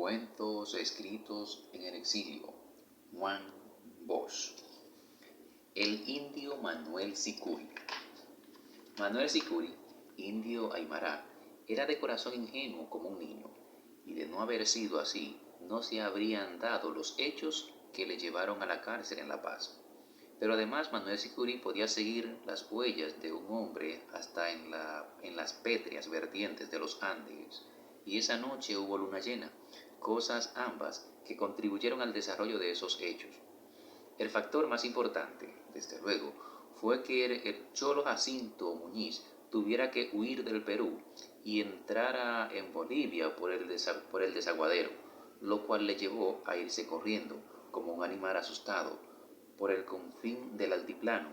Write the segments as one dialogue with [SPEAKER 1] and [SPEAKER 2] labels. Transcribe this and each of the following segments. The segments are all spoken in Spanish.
[SPEAKER 1] Cuentos escritos en el exilio. Juan Bosch. El indio Manuel Sicuri. Manuel Sicuri, indio aymara, era de corazón ingenuo como un niño, y de no haber sido así, no se habrían dado los hechos que le llevaron a la cárcel en La Paz. Pero además Manuel Sicuri podía seguir las huellas de un hombre hasta en las pétreas vertientes de los Andes, y esa noche hubo luna llena, cosas ambas que contribuyeron al desarrollo de esos hechos. El factor más importante, desde luego, fue que el cholo Jacinto Muñiz tuviera que huir del Perú y entrara en Bolivia por el desaguadero, lo cual le llevó a irse corriendo, como un animal asustado, por el confín del altiplano,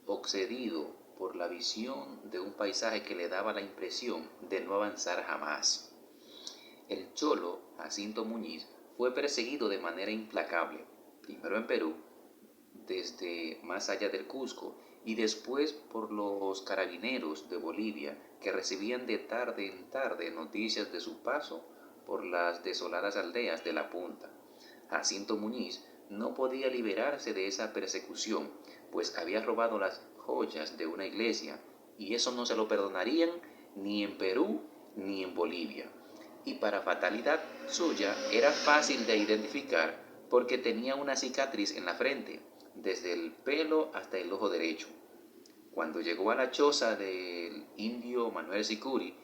[SPEAKER 1] obsedido por la visión de un paisaje que le daba la impresión de no avanzar jamás. El cholo Jacinto Muñiz fue perseguido de manera implacable, primero en Perú, desde más allá del Cusco, y después por los carabineros de Bolivia, que recibían de tarde en tarde noticias de su paso por las desoladas aldeas de la punta. Jacinto Muñiz no podía liberarse de esa persecución, pues había robado las joyas de una iglesia, y eso no se lo perdonarían ni en Perú ni en Bolivia. Y para fatalidad suya era fácil de identificar porque tenía una cicatriz en la frente, desde el pelo hasta el ojo derecho. Cuando llegó a la choza del indio Manuel Sicuri,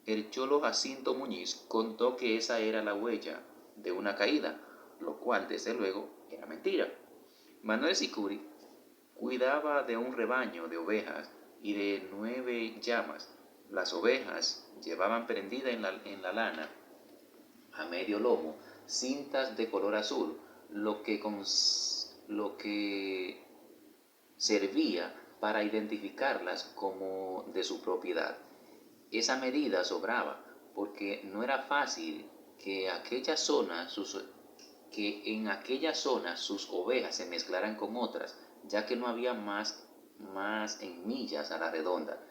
[SPEAKER 1] el cholo Jacinto Muñiz contó que esa era la huella de una caída, lo cual desde luego era mentira. Manuel Sicuri cuidaba de un rebaño de ovejas y de 9 llamas. Las ovejas llevaban prendida en la lana, a medio lomo, cintas de color azul, lo que servía para identificarlas como de su propiedad. Esa medida sobraba, porque no era fácil que en aquella zona sus ovejas se mezclaran con otras, ya que no había más en millas a la redonda.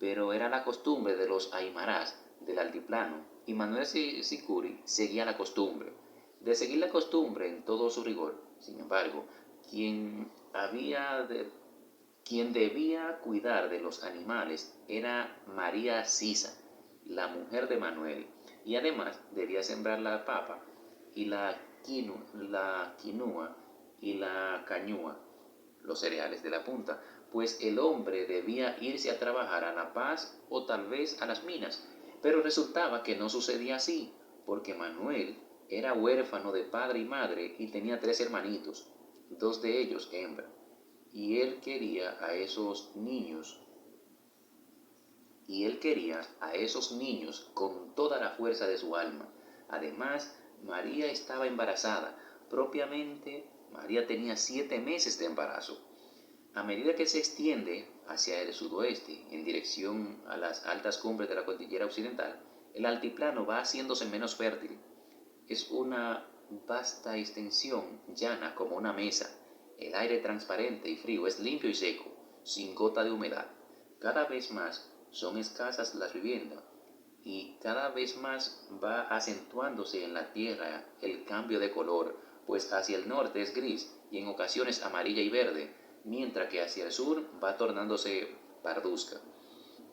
[SPEAKER 1] Pero era la costumbre de los aymarás del altiplano, y Manuel Sicuri seguía la costumbre. De seguir la costumbre en todo su rigor, sin embargo, quien debía cuidar de los animales era María Sisa, la mujer de Manuel, y además debía sembrar la papa y la quinua y la cañúa, los cereales de la punta, pues el hombre debía irse a trabajar a La Paz o tal vez a las minas. Pero resultaba que no sucedía así, porque Manuel era huérfano de padre y madre y tenía 3 hermanitos, 2 de ellos hembra, y él quería a esos niños con toda la fuerza de su alma. Además, María estaba embarazada. Propiamente, María tenía 7 meses de embarazo. A medida que se extiende hacia el sudoeste, en dirección a las altas cumbres de la cordillera occidental, el altiplano va haciéndose menos fértil. Es una vasta extensión llana como una mesa. El aire transparente y frío es limpio y seco, sin gota de humedad. Cada vez más son escasas las viviendas y cada vez más va acentuándose en la tierra el cambio de color, pues hacia el norte es gris y en ocasiones amarilla y verde, mientras que hacia el sur va tornándose parduzca.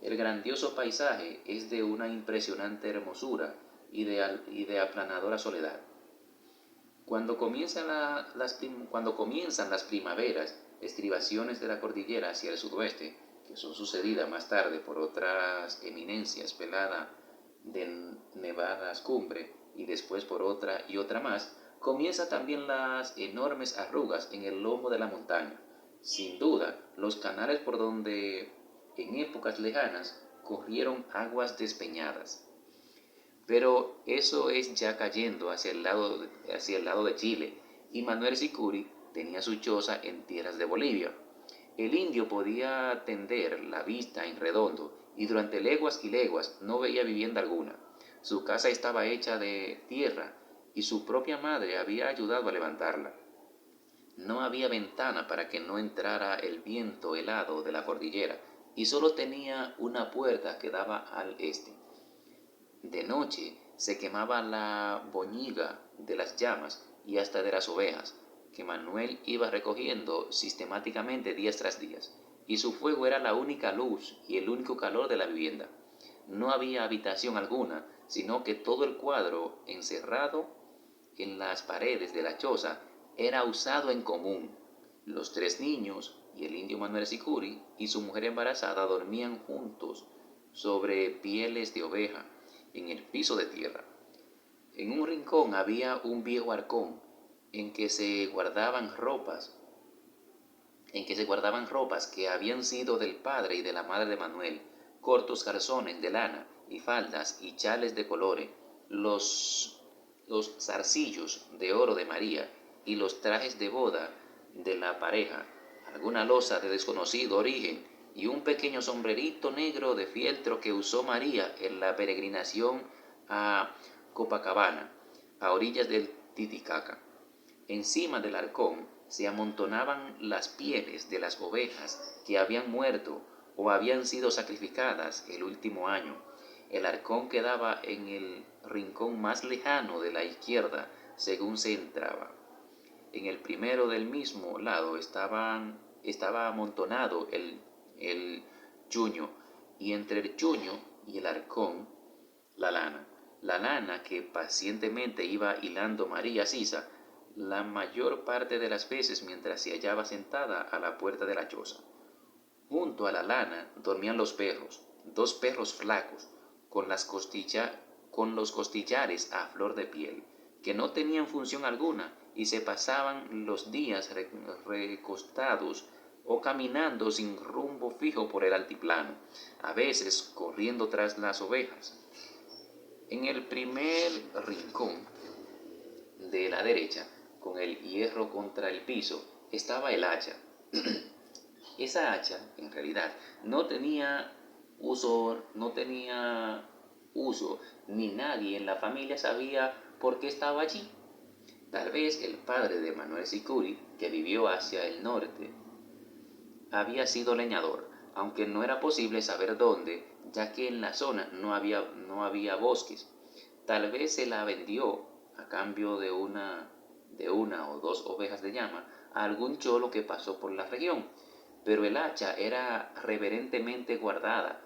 [SPEAKER 1] El grandioso paisaje es de una impresionante hermosura y de aplanadora soledad. Cuando comienzan las primaveras, estribaciones de la cordillera hacia el sudoeste, que son sucedidas más tarde por otras eminencias peladas de nevadas cumbres y después por otra y otra más, comienzan también las enormes arrugas en el lomo de la montaña. Sin duda, los canales por donde en épocas lejanas corrieron aguas despeñadas. Pero eso es ya cayendo hacia el lado de Chile, y Manuel Sicuri tenía su choza en tierras de Bolivia. El indio podía tender la vista en redondo, y durante leguas y leguas no veía vivienda alguna. Su casa estaba hecha de tierra, y su propia madre había ayudado a levantarla. No había ventana para que no entrara el viento helado de la cordillera, y solo tenía una puerta que daba al este. De noche se quemaba la boñiga de las llamas y hasta de las ovejas, que Manuel iba recogiendo sistemáticamente días tras días, y su fuego era la única luz y el único calor de la vivienda. No había habitación alguna, sino que todo el cuadro encerrado en las paredes de la choza era usado en común. Los tres niños y el indio Manuel Sicuri y su mujer embarazada dormían juntos sobre pieles de oveja en el piso de tierra. En un rincón había un viejo arcón en que se guardaban ropas, que habían sido del padre y de la madre de Manuel, cortos calzones de lana y faldas y chales de colores, los zarcillos de oro de María y los trajes de boda de la pareja, alguna loza de desconocido origen y un pequeño sombrerito negro de fieltro que usó María en la peregrinación a Copacabana, a orillas del Titicaca. Encima del arcón se amontonaban las pieles de las ovejas que habían muerto o habían sido sacrificadas el último año. El arcón quedaba en el rincón más lejano de la izquierda según se entraba. En el primero del mismo lado estaba amontonado el chuño, y entre el chuño y el arcón la lana. La lana que pacientemente iba hilando María Sisa la mayor parte de las veces mientras se hallaba sentada a la puerta de la choza. Junto a la lana dormían los perros, dos perros flacos, con los costillares a flor de piel, que no tenían función alguna y se pasaban los días recostados o caminando sin rumbo fijo por el altiplano, a veces corriendo tras las ovejas. En el primer rincón de la derecha, con el hierro contra el piso, estaba el hacha. Esa hacha, en realidad, no tenía uso, ni nadie en la familia sabía por qué estaba allí. Tal vez el padre de Manuel Sicuri, que vivió hacia el norte, había sido leñador, aunque no era posible saber dónde, ya que en la zona no había bosques. Tal vez se la vendió a cambio de una o dos ovejas de llama a algún cholo que pasó por la región, pero el hacha era reverentemente guardada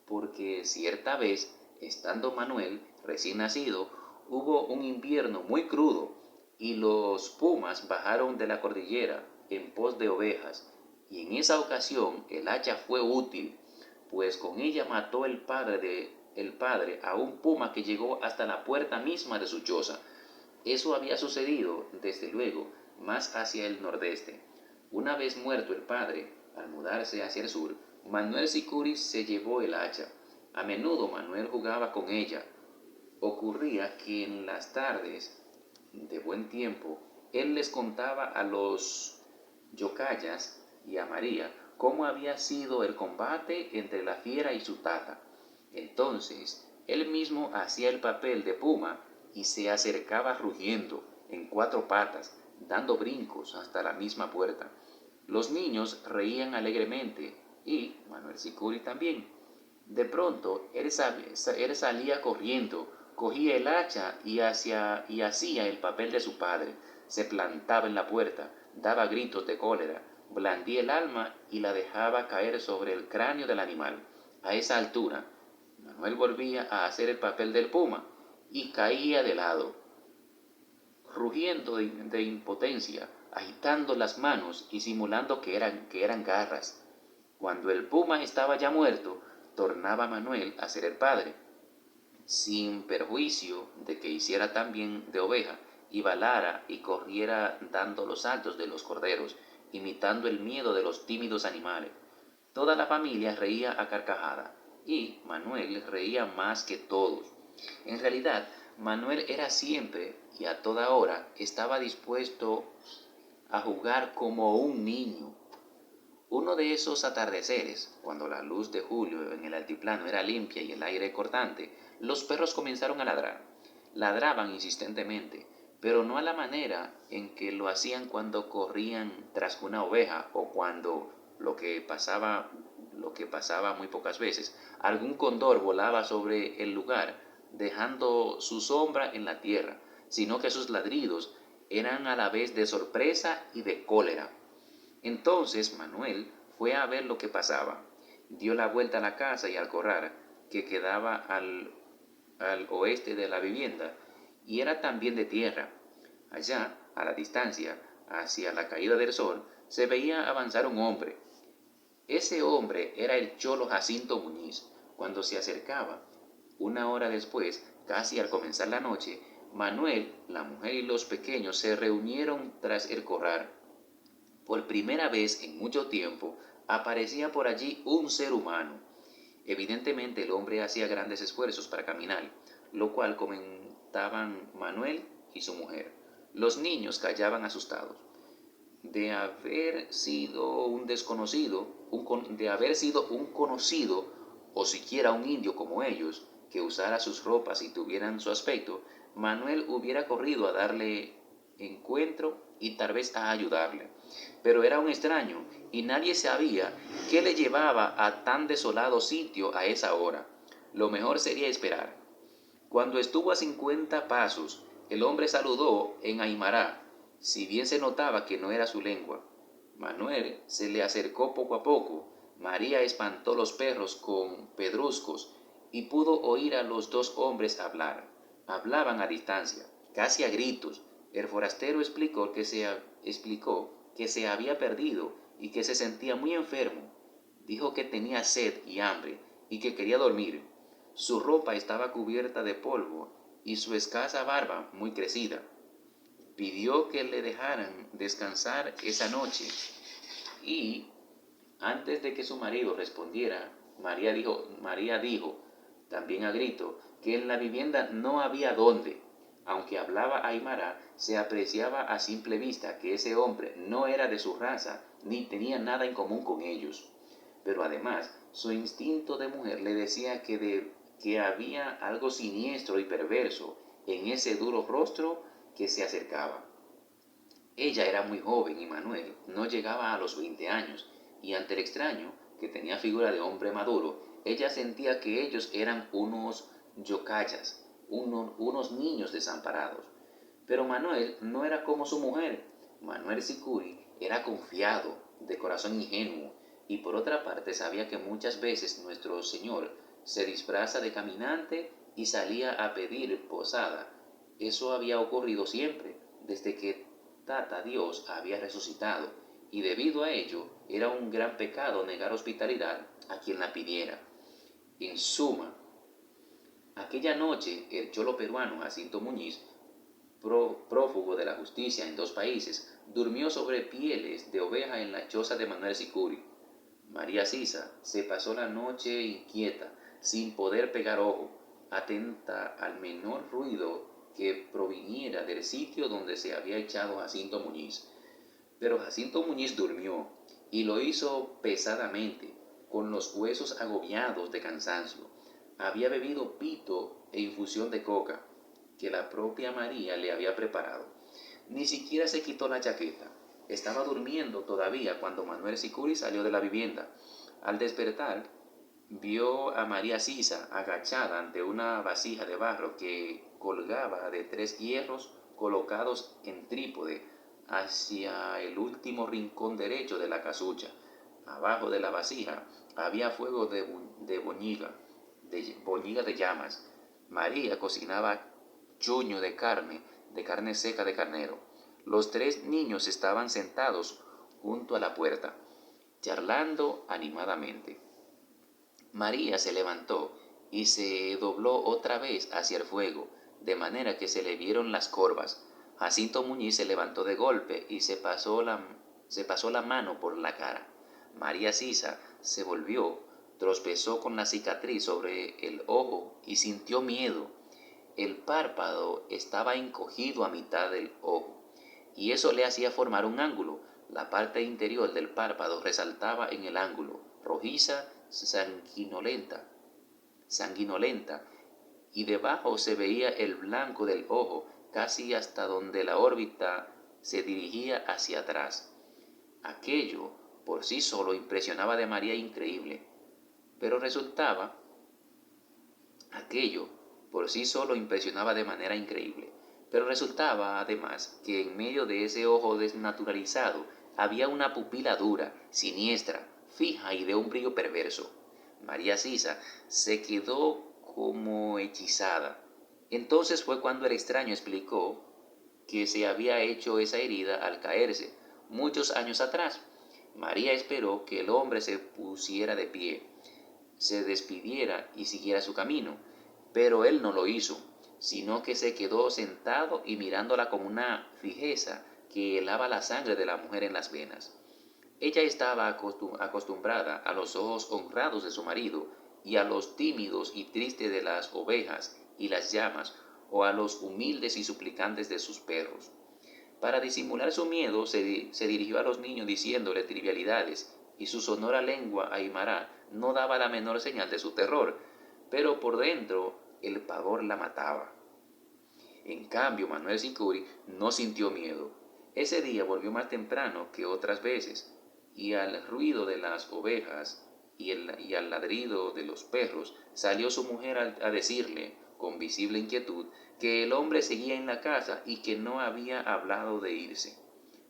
[SPEAKER 1] porque cierta vez, estando Manuel recién nacido, hubo un invierno muy crudo y los pumas bajaron de la cordillera en pos de ovejas, y en esa ocasión el hacha fue útil, pues con ella mató el padre a un puma que llegó hasta la puerta misma de su choza. Eso había sucedido, desde luego, más hacia el nordeste. Una vez muerto el padre, al mudarse hacia el sur, Manuel Sicuri se llevó el hacha. A menudo Manuel jugaba con ella. Ocurría que en las tardes de buen tiempo, él les contaba a los yocayas y a María cómo había sido el combate entre la fiera y su tata. Entonces, él mismo hacía el papel de puma y se acercaba rugiendo en cuatro patas, dando brincos hasta la misma puerta. Los niños reían alegremente y Manuel Sicuri también. De pronto, él salía corriendo, cogía el hacha y hacía el papel de su padre. Se plantaba en la puerta, daba gritos de cólera, blandía el alma y la dejaba caer sobre el cráneo del animal. A esa altura, Manuel volvía a hacer el papel del puma y caía de lado, rugiendo de impotencia, agitando las manos y simulando que eran garras. Cuando el puma estaba ya muerto, tornaba Manuel a ser el padre, sin perjuicio de que hiciera también de oveja, y balara y corriera dando los saltos de los corderos, imitando el miedo de los tímidos animales. Toda la familia reía a carcajada, y Manuel reía más que todos. En realidad, Manuel era siempre y a toda hora estaba dispuesto a jugar como un niño. Uno de esos atardeceres, cuando la luz de julio en el altiplano era limpia y el aire cortante, los perros comenzaron a ladrar. Ladraban insistentemente, pero no a la manera en que lo hacían cuando corrían tras una oveja o cuando, lo que pasaba muy pocas veces, algún cóndor volaba sobre el lugar dejando su sombra en la tierra, sino que sus ladridos eran a la vez de sorpresa y de cólera. Entonces Manuel fue a ver lo que pasaba. Dio la vuelta a la casa y al corral, que quedaba al oeste de la vivienda, y era también de tierra. Allá, a la distancia, hacia la caída del sol, se veía avanzar un hombre. Ese hombre era el cholo Jacinto Muñiz. Cuando se acercaba, una hora después, casi al comenzar la noche, Manuel, la mujer y los pequeños se reunieron tras el corral. Por primera vez en mucho tiempo aparecía por allí un ser humano. Evidentemente el hombre hacía grandes esfuerzos para caminar, lo cual comentaban Manuel y su mujer. Los niños callaban asustados. De haber sido un desconocido, de haber sido un conocido o siquiera un indio como ellos, que usara sus ropas y tuvieran su aspecto, Manuel hubiera corrido a darle encuentro y tal vez a ayudarle. Pero era un extraño y nadie sabía qué le llevaba a tan desolado sitio a esa hora. Lo mejor sería esperar. Cuando estuvo a 50 pasos, el hombre saludó en aimara, si bien se notaba que no era su lengua. Manuel se le acercó poco a poco. María espantó los perros con pedruscos y pudo oír a los dos hombres hablar. Hablaban a distancia, casi a gritos. El forastero explicó que se había perdido y que se sentía muy enfermo. Dijo que tenía sed y hambre y que quería dormir. Su ropa estaba cubierta de polvo y su escasa barba muy crecida. Pidió que le dejaran descansar esa noche y, antes de que su marido respondiera, María dijo, también a grito, que en la vivienda no había dónde. Aunque hablaba aimara, se apreciaba a simple vista que ese hombre no era de su raza ni tenía nada en común con ellos. Pero además, su instinto de mujer le decía que había algo siniestro y perverso en ese duro rostro que se acercaba. Ella era muy joven y Manuel no llegaba a los 20 años, y ante el extraño, que tenía figura de hombre maduro, ella sentía que ellos eran unos yocayas, unos niños desamparados. Pero Manuel no era como su mujer. Manuel Sicuri era confiado, de corazón ingenuo, y por otra parte sabía que muchas veces nuestro Señor se disfraza de caminante y salía a pedir posada. Eso había ocurrido siempre, desde que Tata Dios había resucitado, y debido a ello era un gran pecado negar hospitalidad a quien la pidiera. En suma, aquella noche el cholo peruano Jacinto Muñiz, prófugo de la justicia en 2 países, durmió sobre pieles de oveja en la choza de Manuel Sicuri. María Sisa se pasó la noche inquieta, sin poder pegar ojo, atenta al menor ruido que proviniera del sitio donde se había echado Jacinto Muñiz. Pero Jacinto Muñiz durmió, y lo hizo pesadamente, con los huesos agobiados de cansancio. Había bebido pito e infusión de coca, que la propia María le había preparado. Ni siquiera se quitó la chaqueta. Estaba durmiendo todavía cuando Manuel Sicuri salió de la vivienda. Al despertar, vio a María Sisa agachada ante una vasija de barro que colgaba de 3 hierros colocados en trípode hacia el último rincón derecho de la casucha. Abajo de la vasija había fuego de boñiga de llamas. María cocinaba chuño de carne seca de carnero. Los 3 niños estaban sentados junto a la puerta, charlando animadamente. María se levantó y se dobló otra vez hacia el fuego, de manera que se le vieron las corvas. Jacinto Muñiz se levantó de golpe y se pasó la mano por la cara. María Sisa se volvió, tropezó con la cicatriz sobre el ojo y sintió miedo. El párpado estaba encogido a mitad del ojo, y eso le hacía formar un ángulo. La parte interior del párpado resaltaba en el ángulo, rojiza, sanguinolenta, y debajo se veía el blanco del ojo, casi hasta donde la órbita se dirigía hacia atrás. Aquello por sí solo impresionaba de María increíble, pero por sí solo impresionaba de manera increíble, pero resultaba además que en medio de ese ojo desnaturalizado había una pupila dura, siniestra, fija y de un brillo perverso. María Sisa se quedó como hechizada. Entonces fue cuando el extraño explicó que se había hecho esa herida al caerse, muchos años atrás. María esperó que el hombre se pusiera de pie, se despidiera y siguiera su camino, pero él no lo hizo, sino que se quedó sentado y mirándola con una fijeza que helaba la sangre de la mujer en las venas. Ella estaba acostumbrada a los ojos honrados de su marido y a los tímidos y tristes de las ovejas y las llamas, o a los humildes y suplicantes de sus perros. Para disimular su miedo, se dirigió a los niños diciéndole trivialidades, y su sonora lengua aymara no daba la menor señal de su terror, pero por dentro el pavor la mataba. En cambio, Manuel Sicuri no sintió miedo. Ese día volvió más temprano que otras veces, y al ruido de las ovejas y al ladrido de los perros salió su mujer a decirle, con visible inquietud, que el hombre seguía en la casa y que no había hablado de irse.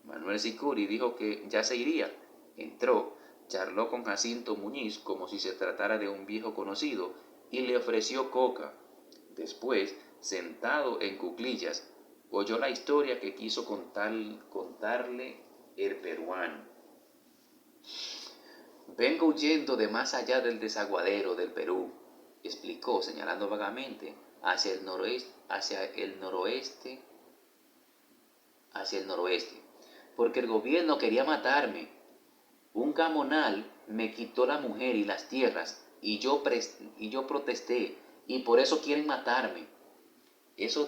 [SPEAKER 1] Manuel Sicuri dijo que ya se iría. Entró, charló con Jacinto Muñiz como si se tratara de un viejo conocido y le ofreció coca. Después, sentado en cuclillas, oyó la historia que quiso contarle el peruano. Vengo huyendo de más allá del desaguadero del Perú, explicó señalando vagamente hacia el noroeste, porque el gobierno quería matarme. Un gamonal me quitó la mujer y las tierras, y yo protesté, y por eso quieren matarme. Eso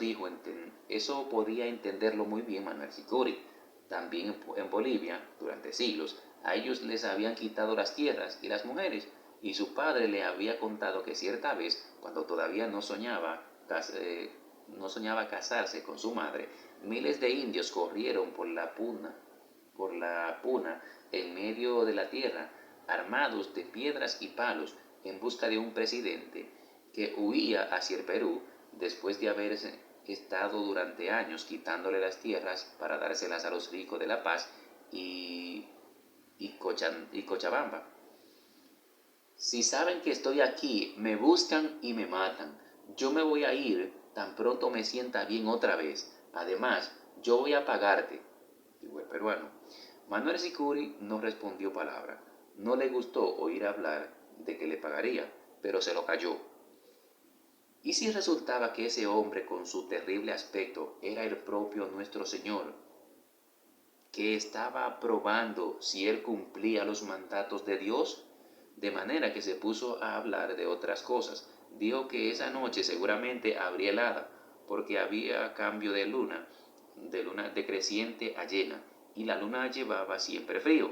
[SPEAKER 1] podía entenderlo muy bien Manuel Sicuri. También en Bolivia, durante siglos, a ellos les habían quitado las tierras y las mujeres, y su padre le había contado que cierta vez, cuando todavía no soñaba casarse con su madre, miles de indios corrieron por la puna en medio de la tierra, armados de piedras y palos, en busca de un presidente que huía hacia el Perú después de haber estado durante años quitándole las tierras para dárselas a los ricos de La Paz y Cochabamba. Si saben que estoy aquí, me buscan y me matan. Yo me voy a ir tan pronto me sienta bien otra vez. Además, yo voy a pagarte, dijo el peruano. Manuel Sicuri no respondió palabra. No le gustó oír hablar de que le pagaría, pero se lo calló. ¿Y si resultaba que ese hombre con su terrible aspecto era el propio nuestro Señor, que estaba probando si él cumplía los mandatos de Dios? De manera que se puso a hablar de otras cosas. Dijo que esa noche seguramente habría helada, porque había cambio de luna decreciente a llena, y la luna llevaba siempre frío.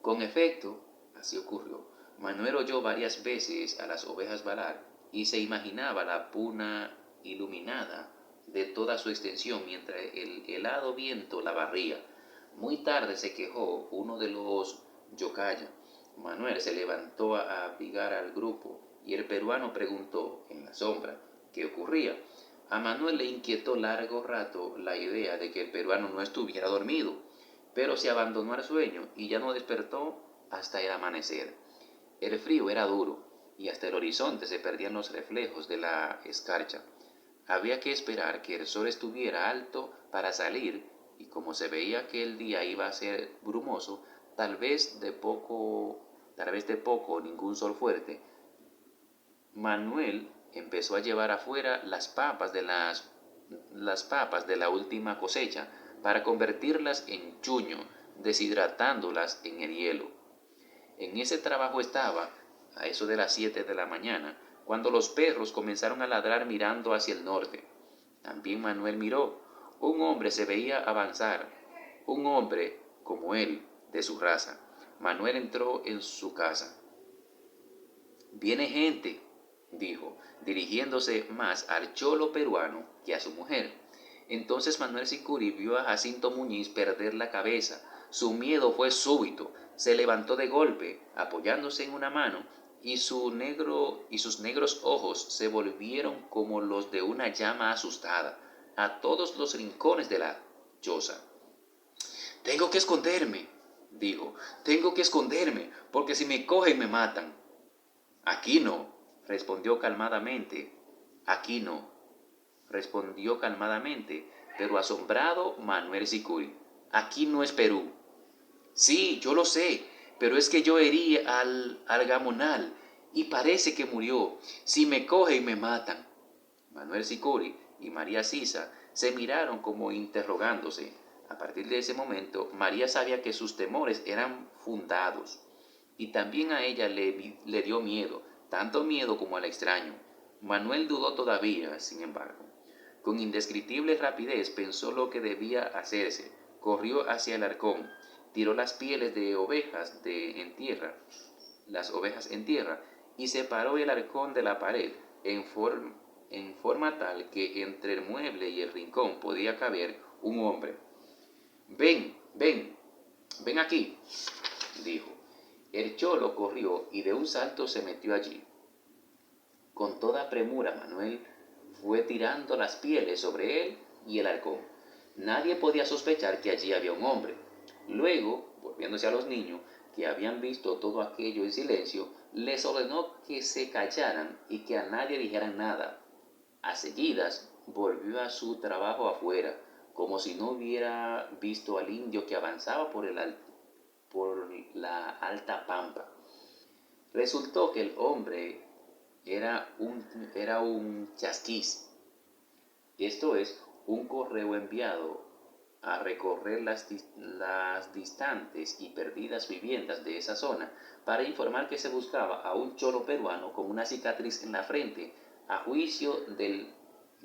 [SPEAKER 1] Con efecto, así ocurrió. Manuel oyó varias veces a las ovejas balar y se imaginaba la puna iluminada de toda su extensión mientras el helado viento la barría. Muy tarde se quejó uno de los yocaya. Manuel se levantó a abrigar al grupo y el peruano preguntó, en la sombra, qué ocurría. A Manuel le inquietó largo rato la idea de que el peruano no estuviera dormido, pero se abandonó al sueño y ya no despertó hasta el amanecer. El frío era duro y hasta el horizonte se perdían los reflejos de la escarcha. Había que esperar que el sol estuviera alto para salir y como se veía que el día iba a ser brumoso, tal vez de poco o ningún sol fuerte, Manuel empezó a llevar afuera las papas de la última cosecha para convertirlas en chuño, deshidratándolas en el hielo. En ese trabajo estaba, a eso de las 7 de la mañana, cuando los perros comenzaron a ladrar mirando hacia el norte. También Manuel miró. Un hombre se veía avanzar, un hombre como él, de su raza. Manuel entró en su casa. Viene gente, dijo, dirigiéndose más al cholo peruano que a su mujer. Entonces Manuel Sicuri vio a Jacinto Muñiz perder la cabeza. Su miedo fue súbito. Se levantó de golpe, apoyándose en una mano, y sus negros ojos se volvieron como los de una llama asustada a todos los rincones de la choza. «Tengo que esconderme», dijo, «tengo que esconderme, porque si me cogen me matan». «Aquí no», respondió calmadamente. «Aquí no», respondió calmadamente, pero asombrado Manuel Sicuri. «Aquí no es Perú». «Sí, yo lo sé, pero es que yo herí al gamonal y parece que murió. Si me cogen me matan». Manuel Sicuri y María Sisa se miraron como interrogándose. A partir de ese momento, María sabía que sus temores eran fundados. Y también a ella le dio miedo, tanto miedo como al extraño. Manuel dudó todavía, sin embargo. Con indescriptible rapidez pensó lo que debía hacerse. Corrió hacia el arcón, tiró las pieles de ovejas las ovejas en tierra, y separó el arcón de la pared en forma tal que entre el mueble y el rincón podía caber un hombre. «Ven, ven, ven aquí», dijo. El cholo corrió y de un salto se metió allí. Con toda premura Manuel fue tirando las pieles sobre él y el arcón. Nadie podía sospechar que allí había un hombre. Luego, volviéndose a los niños, que habían visto todo aquello en silencio, les ordenó que se callaran y que a nadie dijeran nada. A seguidas, volvió a su trabajo afuera, como si no hubiera visto al indio que avanzaba por la alta pampa. Resultó que el hombre era un chasquís, esto es, un correo enviado a recorrer las distantes y perdidas viviendas de esa zona para informar que se buscaba a un cholo peruano con una cicatriz en la frente, a juicio del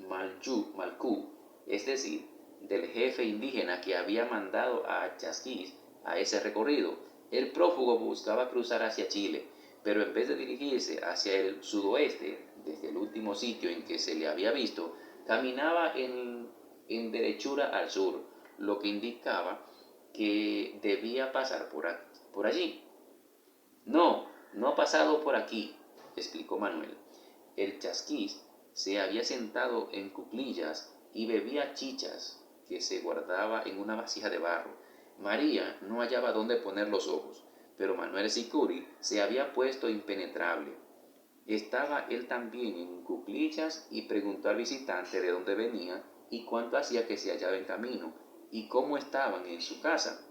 [SPEAKER 1] Malcú, es decir, del jefe indígena que había mandado a Chasquís a ese recorrido. El prófugo buscaba cruzar hacia Chile, pero en vez de dirigirse hacia el sudoeste, desde el último sitio en que se le había visto, caminaba en derechura al sur, lo que indicaba que debía pasar por allí. «No, no ha pasado por aquí», explicó Manuel. El chasquís se había sentado en cuclillas y bebía chichas que se guardaba en una vasija de barro. María no hallaba dónde poner los ojos, pero Manuel Sicuri se había puesto impenetrable. Estaba él también en cuclillas y preguntó al visitante de dónde venía y cuánto hacía que se hallaba en camino y cómo estaban en su casa.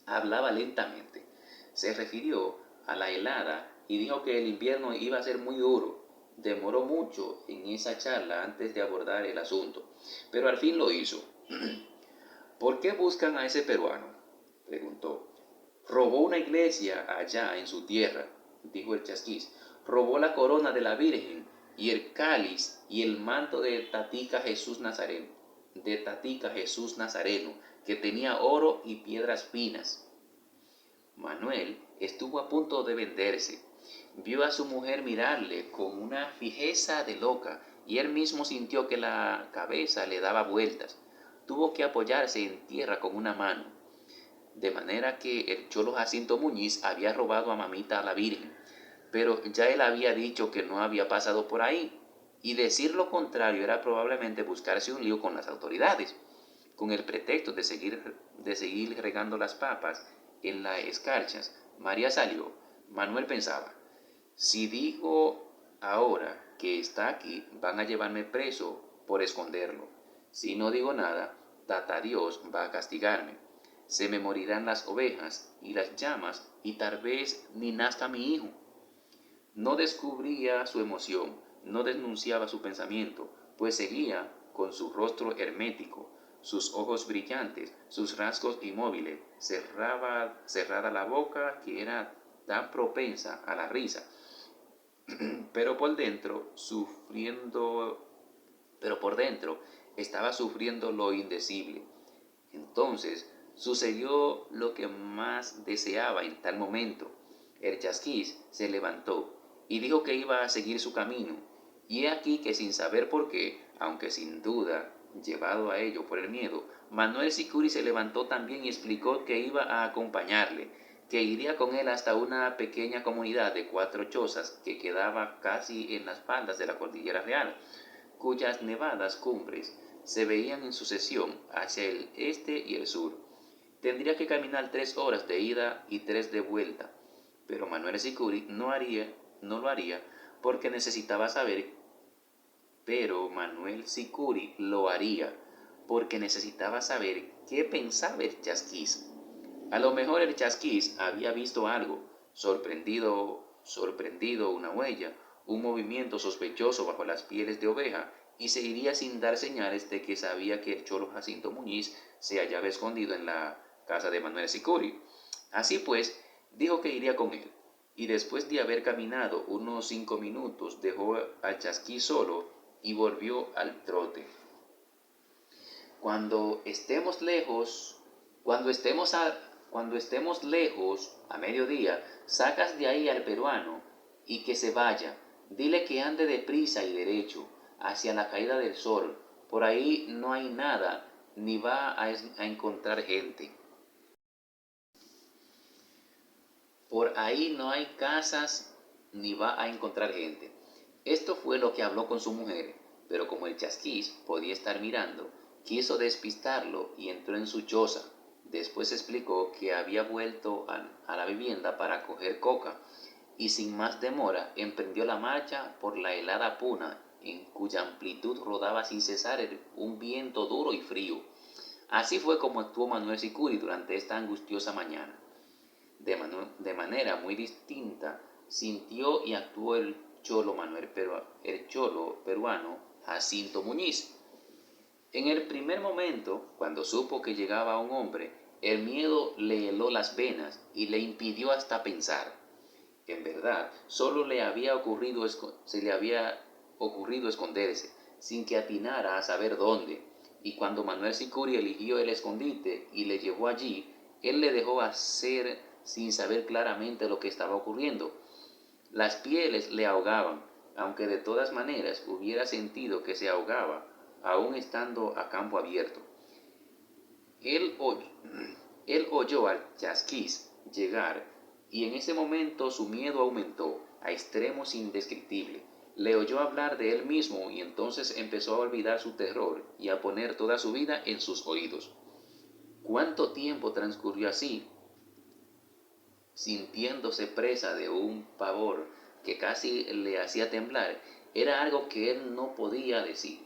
[SPEAKER 1] Hablaba lentamente. Se refirió a la helada y dijo que el invierno iba a ser muy duro. Demoró mucho en esa charla antes de abordar el asunto, pero al fin lo hizo. «¿Por qué buscan a ese peruano?», preguntó. «Robó una iglesia allá en su tierra», dijo el chasquís. «Robó la corona de la Virgen y el cáliz y el manto de Tatica Jesús Nazareno, que tenía oro y piedras finas». Manuel estuvo a punto de venderse. Vio a su mujer mirarle con una fijeza de loca y él mismo sintió que la cabeza le daba vueltas. Tuvo que apoyarse en tierra con una mano. De manera que el cholo Jacinto Muñiz había robado a mamita a la Virgen, pero ya él había dicho que no había pasado por ahí, y decir lo contrario era probablemente buscarse un lío con las autoridades. Con el pretexto de seguir regando las papas en las escarchas, María salió. Manuel pensaba, si digo ahora que está aquí, van a llevarme preso por esconderlo. Si no digo nada, Tata Dios va a castigarme. Se me morirán las ovejas y las llamas y tal vez ni nazca mi hijo. No descubría su emoción, no denunciaba su pensamiento, pues seguía con su rostro hermético, sus ojos brillantes, sus rasgos inmóviles, cerrada la boca que era tan propensa a la risa, pero por dentro estaba sufriendo lo indecible. Entonces sucedió lo que más deseaba en tal momento. El chasquís se levantó y dijo que iba a seguir su camino. Y he aquí que sin saber por qué, aunque sin duda llevado a ello por el miedo, Manuel Sicuri se levantó también y explicó que iba a acompañarle, que iría con él hasta una pequeña comunidad de 4 chozas que quedaba casi en las faldas de la Cordillera Real, cuyas nevadas cumbres se veían en sucesión hacia el este y el sur. Tendría que caminar 3 horas de ida y 3 de vuelta, pero Manuel Sicuri no lo haría porque necesitaba saber, pero Manuel Sicuri lo haría porque necesitaba saber qué pensaba el chasquís. A lo mejor el chasquís había visto algo, sorprendido una huella, un movimiento sospechoso bajo las pieles de oveja, y se iría sin dar señales de que sabía que el cholo Jacinto Muñiz se hallaba escondido en la casa de Manuel Sicuri. Así pues, dijo que iría con él, y después de haber caminado unos 5 minutos dejó al chasquís solo y volvió al trote. Cuando estemos lejos, cuando estemos lejos a mediodía, sacas de ahí al peruano y que se vaya. Dile que ande deprisa y derecho, hacia la caída del sol. Por ahí no hay nada, ni va a encontrar gente. Por ahí no hay casas, ni va a encontrar gente. Esto fue lo que habló con su mujer, pero como el chasquís podía estar mirando, quiso despistarlo y entró en su choza. Después explicó que había vuelto a la vivienda para coger coca y sin más demora emprendió la marcha por la helada puna en cuya amplitud rodaba sin cesar un viento duro y frío. Así fue como actuó Manuel Sicuri durante esta angustiosa mañana. De manera muy distinta sintió y actuó el cholo peruano Jacinto Muñiz. En el primer momento, cuando supo que llegaba un hombre, el miedo le heló las venas y le impidió hasta pensar. En verdad, solo se le había ocurrido esconderse, sin que atinara a saber dónde. Y cuando Manuel Sicuri eligió el escondite y le llevó allí, él le dejó hacer sin saber claramente lo que estaba ocurriendo. Las pieles le ahogaban, aunque de todas maneras hubiera sentido que se ahogaba, aún estando a campo abierto. Él, oy- Él oyó al chasquís llegar y en ese momento su miedo aumentó a extremos indescriptibles. Le oyó hablar de él mismo y entonces empezó a olvidar su terror y a poner toda su vida en sus oídos. ¿Cuánto tiempo transcurrió así, sintiéndose presa de un pavor que casi le hacía temblar? Era algo que él no podía decir.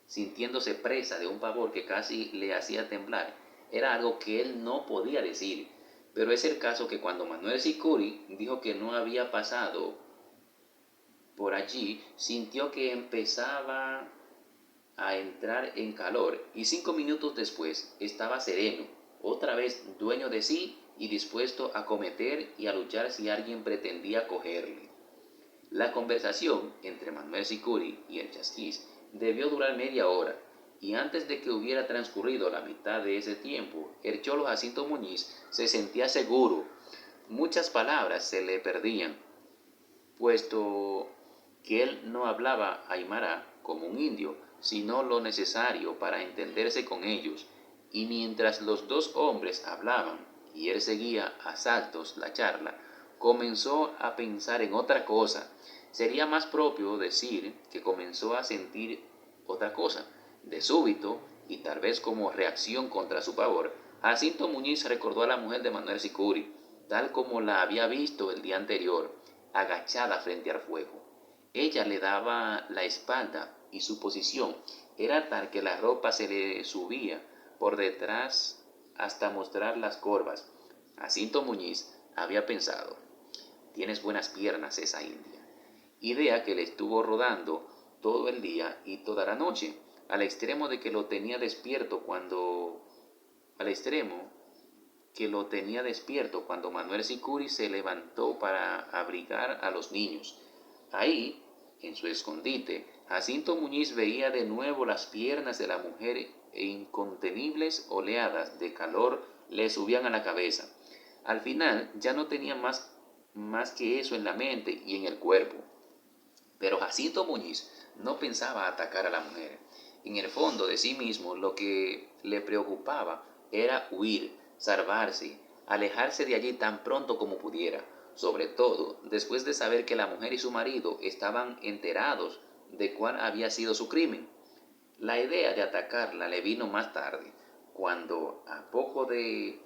[SPEAKER 1] Sintiéndose presa de un pavor que casi le hacía temblar, era algo que él no podía decir. Pero es el caso que cuando Manuel Sicuri dijo que no había pasado por allí, sintió que empezaba a entrar en calor y 5 minutos después estaba sereno, otra vez dueño de sí y dispuesto a cometer y a luchar si alguien pretendía cogerle. La conversación entre Manuel Sicuri y el chasquís debió durar media hora, y antes de que hubiera transcurrido la mitad de ese tiempo, el cholo Jacinto Muñiz se sentía seguro. Muchas palabras se le perdían, puesto que él no hablaba aymara como un indio, sino lo necesario para entenderse con ellos, y mientras los dos hombres hablaban y él seguía a saltos la charla, comenzó a pensar en otra cosa. Sería más propio decir que comenzó a sentir otra cosa. De súbito, y tal vez como reacción contra su pavor, Jacinto Muñiz recordó a la mujer de Manuel Sicuri, tal como la había visto el día anterior, agachada frente al fuego. Ella le daba la espalda y su posición era tal que la ropa se le subía por detrás hasta mostrar las corvas. Jacinto Muñiz había pensado: tienes buenas piernas esa india. Idea que le estuvo rodando todo el día y toda la noche, al extremo de que lo tenía despierto cuando Manuel Sicuri se levantó para abrigar a los niños. Ahí, en su escondite, Jacinto Muñiz veía de nuevo las piernas de la mujer e incontenibles oleadas de calor le subían a la cabeza. Al final ya no tenía más que eso en la mente y en el cuerpo. Pero Jacinto Muñiz no pensaba atacar a la mujer. En el fondo de sí mismo lo que le preocupaba era huir, salvarse, alejarse de allí tan pronto como pudiera, sobre todo después de saber que la mujer y su marido estaban enterados de cuál había sido su crimen. La idea de atacarla le vino más tarde, cuando, a poco de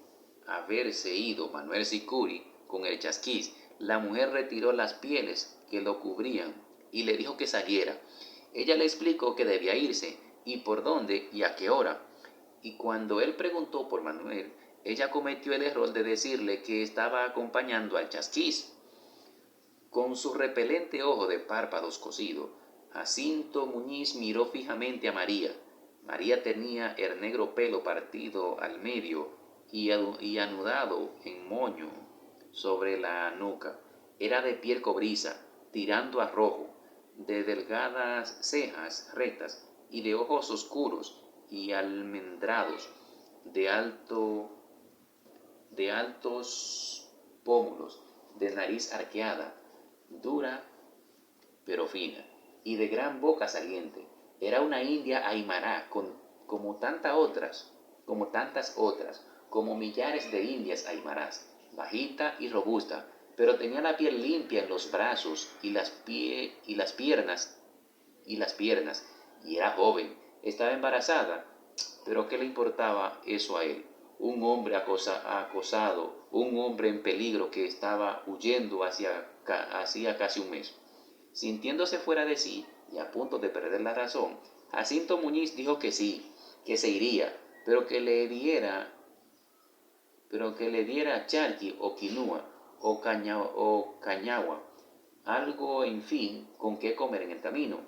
[SPEAKER 1] haberse ido Manuel Sicuri con el chasquís, la mujer retiró las pieles que lo cubrían y le dijo que saliera. Ella le explicó que debía irse y por dónde y a qué hora. Y cuando él preguntó por Manuel, ella cometió el error de decirle que estaba acompañando al chasquís. Con su repelente ojo de párpados cosido, Jacinto Muñiz miró fijamente a María. María tenía el negro pelo partido al medio y anudado en moño sobre la nuca. Era de piel cobriza, tirando a rojo, de delgadas cejas rectas y de ojos oscuros y almendrados, de alto de altos pómulos, de nariz arqueada, dura pero fina, y de gran boca saliente. Era una india aymara como tantas otras, como millares de indias aymarás, bajita y robusta, pero tenía la piel limpia en los brazos y las piernas, y era joven. Estaba embarazada, pero ¿qué le importaba eso a él? Un hombre acosado, un hombre en peligro que estaba huyendo hacía casi un mes. Sintiéndose fuera de sí y a punto de perder la razón, Jacinto Muñiz dijo que sí, que se iría, pero que le diera charqui o quinua o cañagua, algo en fin con qué comer en el camino.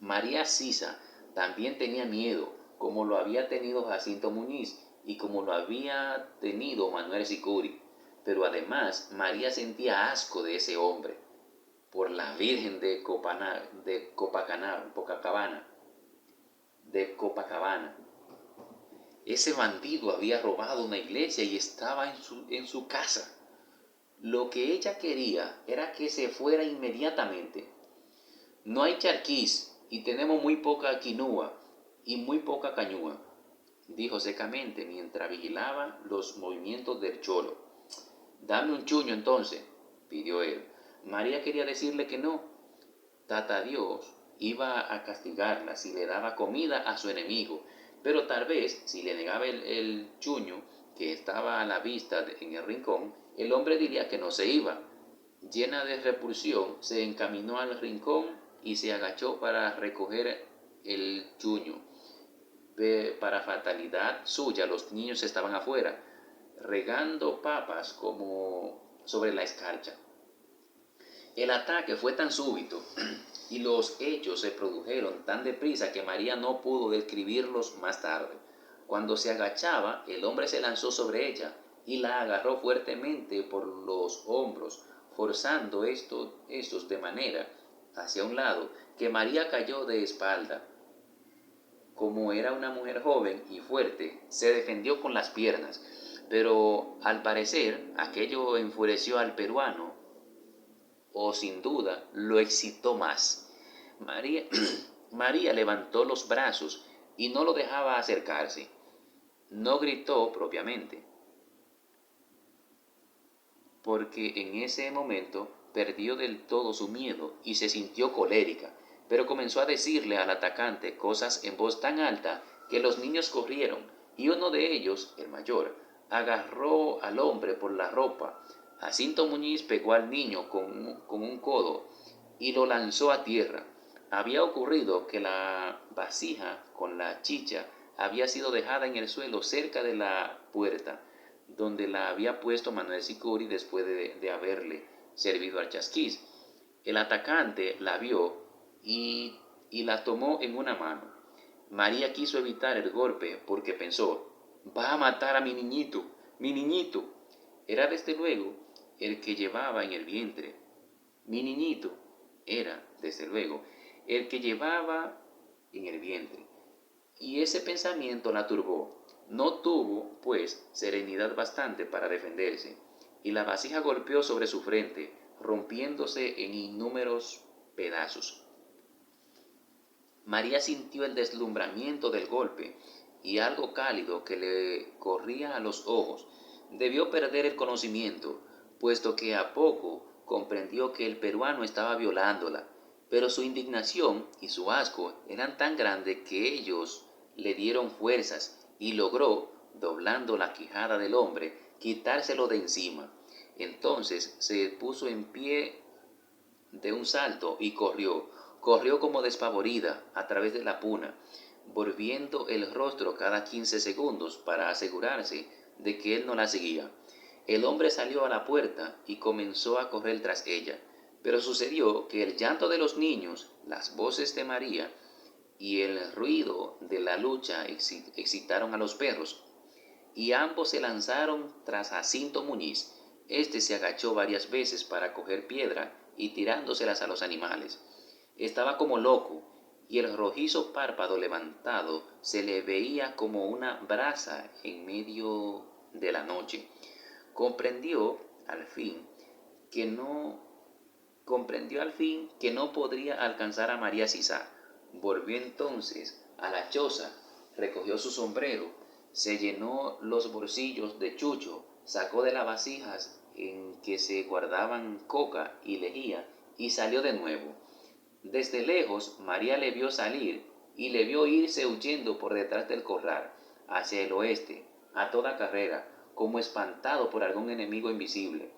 [SPEAKER 1] María Sisa también tenía miedo, como lo había tenido Jacinto Muñiz y como lo había tenido Manuel Sicuri. Pero además María sentía asco de ese hombre, por la Virgen de Copacabana. Ese bandido había robado una iglesia y estaba en su casa. Lo que ella quería era que se fuera inmediatamente. No hay charquís y tenemos muy poca quinua y muy poca cañúa, dijo secamente mientras vigilaba los movimientos del cholo. Dame un chuño entonces, pidió él. María quería decirle que no. Tata Dios iba a castigarla si le daba comida a su enemigo, pero tal vez si le negaba el chuño que estaba a la vista en el rincón, el hombre diría que no se iba. Llena de repulsión, se encaminó al rincón y se agachó para recoger el chuño. Para fatalidad suya, los niños estaban afuera, regando papas como sobre la escarcha. El ataque fue tan súbito y los hechos se produjeron tan deprisa que María no pudo describirlos más tarde. Cuando se agachaba, el hombre se lanzó sobre ella y la agarró fuertemente por los hombros, forzando estos de manera hacia un lado que María cayó de espalda. Como era una mujer joven y fuerte, se defendió con las piernas, pero al parecer aquello enfureció al peruano, o sin duda lo excitó más. María, María levantó los brazos y no lo dejaba acercarse. No gritó propiamente, porque en ese momento perdió del todo su miedo y se sintió colérica, pero comenzó a decirle al atacante cosas en voz tan alta que los niños corrieron, y uno de ellos, el mayor, agarró al hombre por la ropa. Jacinto Muñiz pegó al niño con un codo y lo lanzó a tierra. Había ocurrido que la vasija con la chicha había sido dejada en el suelo cerca de la puerta, donde la había puesto Manuel Sicuri después de haberle servido al chasquís. El atacante la vio y la tomó en una mano. María quiso evitar el golpe porque pensó, va a matar a mi niñito, mi niñito. Era desde luego el que llevaba en el vientre. Mi niñito era, desde luego, el que llevaba en el vientre. Y ese pensamiento la turbó. No tuvo, pues, serenidad bastante para defenderse, y la vasija golpeó sobre su frente, rompiéndose en innúmeros pedazos. María sintió el deslumbramiento del golpe y algo cálido que le corría a los ojos. Debió perder el conocimiento, puesto que a poco comprendió que el peruano estaba violándola, pero su indignación y su asco eran tan grandes que ellos le dieron fuerzas y logró, doblando la quijada del hombre, quitárselo de encima. Entonces se puso en pie de un salto y corrió como despavorida a través de la puna, volviendo el rostro cada 15 segundos para asegurarse de que él no la seguía. El hombre salió a la puerta y comenzó a correr tras ella, pero sucedió que el llanto de los niños, las voces de María y el ruido de la lucha excitaron a los perros, y ambos se lanzaron tras Jacinto Muñiz. Este se agachó varias veces para coger piedra y tirándoselas a los animales. Estaba como loco, y el rojizo párpado levantado se le veía como una brasa en medio de la noche. Comprendió al fin que no comprendió al fin que no podría alcanzar a María Sisá. Volvió entonces a la choza, recogió su sombrero, se llenó los bolsillos de chucho, sacó de las vasijas en que se guardaban coca y lejía y salió de nuevo. Desde lejos María le vio salir y le vio irse huyendo por detrás del corral, hacia el oeste, a toda carrera, como espantado por algún enemigo invisible.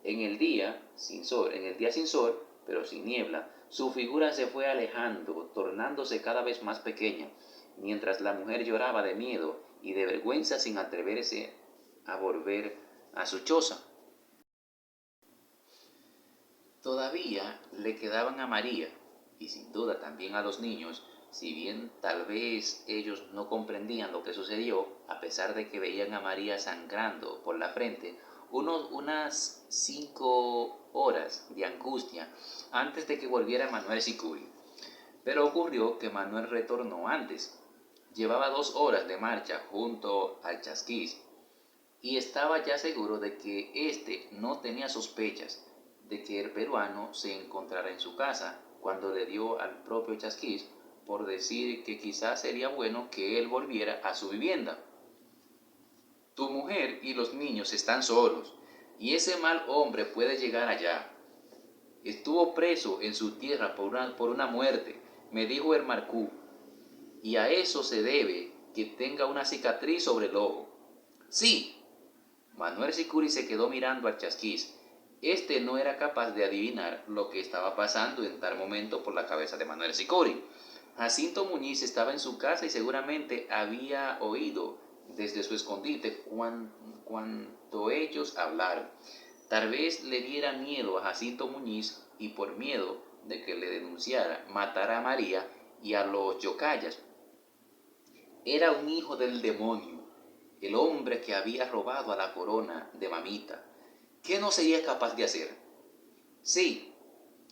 [SPEAKER 1] En el día sin sol, pero sin niebla, su figura se fue alejando, tornándose cada vez más pequeña, mientras la mujer lloraba de miedo y de vergüenza sin atreverse a volver a su choza. Todavía le quedaban a María, y sin duda también a los niños, si bien tal vez ellos no comprendían lo que sucedió, a pesar de que veían a María sangrando por la frente, unas 5 horas de angustia antes de que volviera Manuel Sicuri. Pero ocurrió que Manuel retornó antes. Llevaba 2 horas de marcha junto al Chasquís y estaba ya seguro de que éste no tenía sospechas de que el peruano se encontrara en su casa, cuando le dio al propio Chasquís por decir que quizás sería bueno que él volviera a su vivienda. Tu mujer y los niños están solos, y ese mal hombre puede llegar allá. Estuvo preso en su tierra por una muerte, me dijo el Marcú, y a eso se debe que tenga una cicatriz sobre el ojo. Sí. Manuel Sicuri se quedó mirando al Chasquís. Este no era capaz de adivinar lo que estaba pasando en tal momento por la cabeza de Manuel Sicuri. Jacinto Muñiz estaba en su casa y seguramente había oído desde su escondite cuanto ellos hablaron. Tal vez le diera miedo a Jacinto Muñiz y por miedo de que le denunciara, matara a María y a los yocayas. Era un hijo del demonio, el hombre que había robado a la corona de mamita. ¿Qué no sería capaz de hacer? Sí,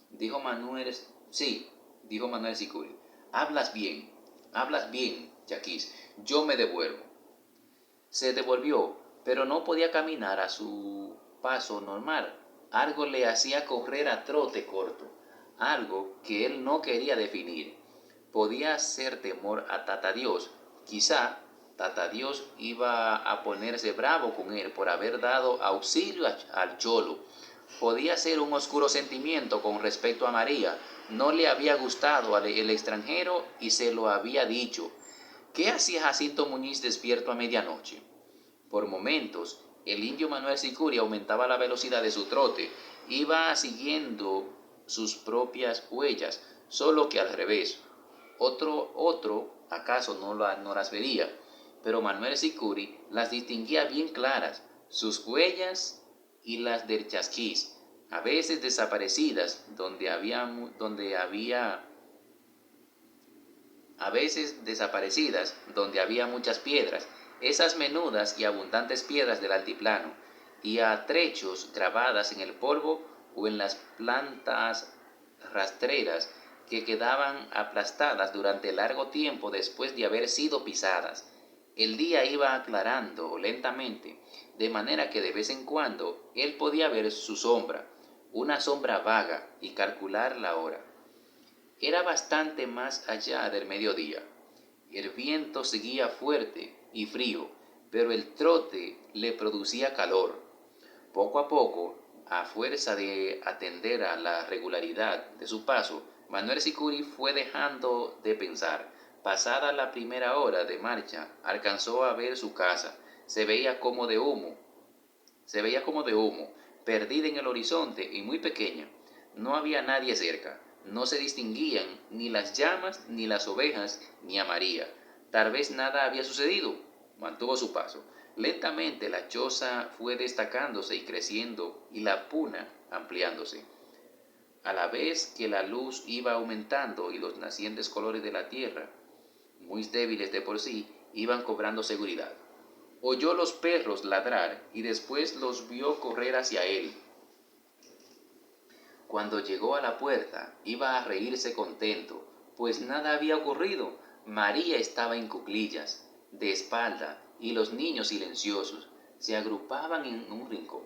[SPEAKER 1] dijo Manuel, sí, dijo Manuel Sicuri. Hablas bien, Chaquís, yo me devuelvo. Se devolvió, pero no podía caminar a su paso normal. Algo le hacía correr a trote corto, algo que él no quería definir. Podía ser temor a Tata Dios. Quizá Tata Dios iba a ponerse bravo con él por haber dado auxilio al cholo. Podía ser un oscuro sentimiento con respecto a María. No le había gustado el extranjero y se lo había dicho. ¿Qué hacía Jacinto Muñiz despierto a medianoche? Por momentos, el indio Manuel Sicuri aumentaba la velocidad de su trote. Iba siguiendo sus propias huellas, solo que al revés. Otro acaso no las vería, pero Manuel Sicuri las distinguía bien claras, sus huellas y las del Chasquís, a veces desaparecidas donde había muchas piedras, esas menudas y abundantes piedras del altiplano, y a trechos grabadas en el polvo o en las plantas rastreras que quedaban aplastadas durante largo tiempo después de haber sido pisadas. El día iba aclarando lentamente, de manera que de vez en cuando él podía ver su sombra, una sombra vaga, y calcular la hora. Era bastante más allá del mediodía. El viento seguía fuerte y frío, pero el trote le producía calor. Poco a poco, a fuerza de atender a la regularidad de su paso, Manuel Sicuri fue dejando de pensar. Pasada la primera hora de marcha, alcanzó a ver su casa. Se veía como de humo, perdida en el horizonte y muy pequeña. No había nadie cerca. No se distinguían ni las llamas, ni las ovejas, ni a María. Tal vez nada había sucedido. Mantuvo su paso. Lentamente la choza fue destacándose y creciendo, y la puna ampliándose. A la vez que la luz iba aumentando y los nacientes colores de la tierra, muy débiles de por sí, iban cobrando seguridad. Oyó los perros ladrar y después los vio correr hacia él. Cuando llegó a la puerta, iba a reírse contento, pues nada había ocurrido. María estaba en cuclillas, de espalda, y los niños silenciosos se agrupaban en un rincón.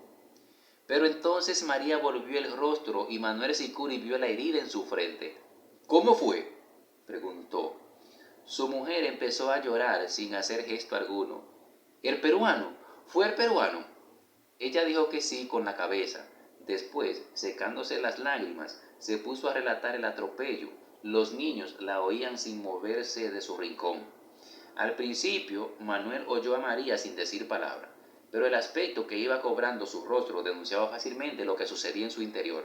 [SPEAKER 1] Pero entonces María volvió el rostro y Manuel Sicuri vio la herida en su frente. ¿Cómo fue?, preguntó. Su mujer empezó a llorar sin hacer gesto alguno. ¿El peruano? ¿Fue el peruano? Ella dijo que sí con la cabeza. Después, secándose las lágrimas, se puso a relatar el atropello. Los niños la oían sin moverse de su rincón. Al principio, Manuel oyó a María sin decir palabra, pero el aspecto que iba cobrando su rostro denunciaba fácilmente lo que sucedía en su interior.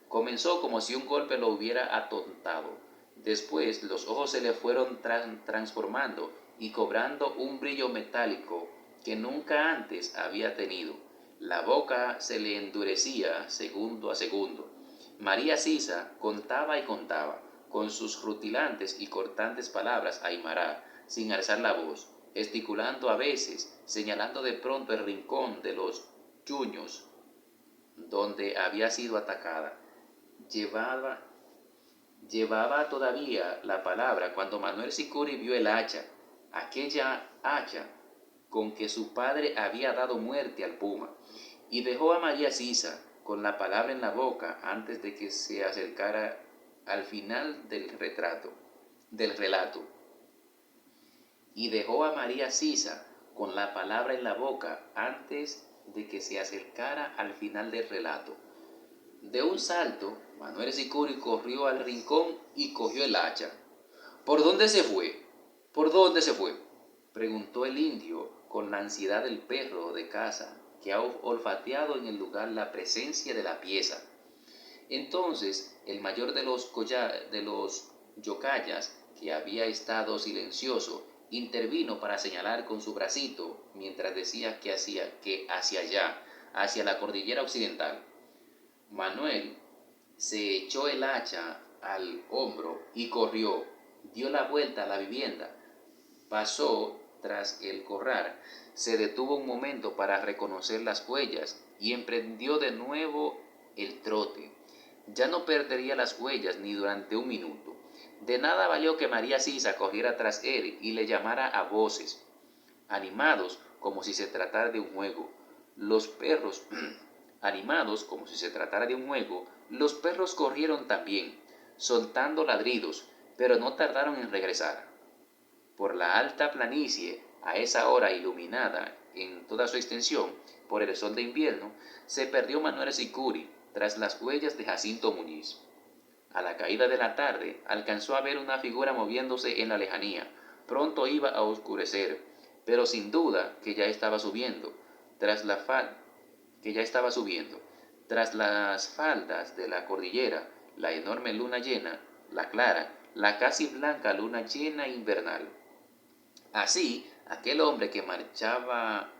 [SPEAKER 1] Comenzó como si un golpe lo hubiera atontado. Después los ojos se le fueron transformando y cobrando un brillo metálico que nunca antes había tenido. La boca se le endurecía segundo a segundo. María Sisa contaba y contaba, con sus rutilantes y cortantes palabras aymara, sin alzar la voz, gesticulando a veces, señalando de pronto el rincón de los chuños donde había sido atacada. Llevaba, llevaba todavía la palabra cuando Manuel Sicuri vio el hacha, aquella hacha con que su padre había dado muerte al puma, y dejó a María Sisa con la palabra en la boca antes de que se acercara al final del relato. Y dejó a María Sisa con la palabra en la boca antes de que se acercara al final del relato. De un salto, Manuel Sicuri corrió al rincón y cogió el hacha. ¿Por dónde se fue? ¿Por dónde se fue?, preguntó el indio con la ansiedad del perro de caza que ha olfateado en el lugar la presencia de la pieza. Entonces el mayor de los yocayas, que había estado silencioso, intervino para señalar con su bracito mientras decía que hacia allá, hacia la cordillera occidental. Manuel se echó el hacha al hombro y corrió. Dio la vuelta a la vivienda. Pasó tras el corral. Se detuvo un momento para reconocer las huellas y emprendió de nuevo el trote. Ya no perdería las huellas ni durante un minuto. De nada valió que María Sisa corriera tras él y le llamara a voces, animados como si se tratara de un juego. Los perros Animados como si se tratara de un juego, los perros corrieron también, soltando ladridos, pero no tardaron en regresar. Por la alta planicie, a esa hora iluminada en toda su extensión por el sol de invierno, se perdió Manuel Sicuri tras las huellas de Jacinto Muñiz. A la caída de la tarde, alcanzó a ver una figura moviéndose en la lejanía. Pronto iba a oscurecer, pero sin duda que ya estaba subiendo. Tras la que ya estaba subiendo. Tras las faldas de la cordillera, la enorme luna llena, la clara, la casi blanca luna llena invernal. Así, aquel hombre que marchaba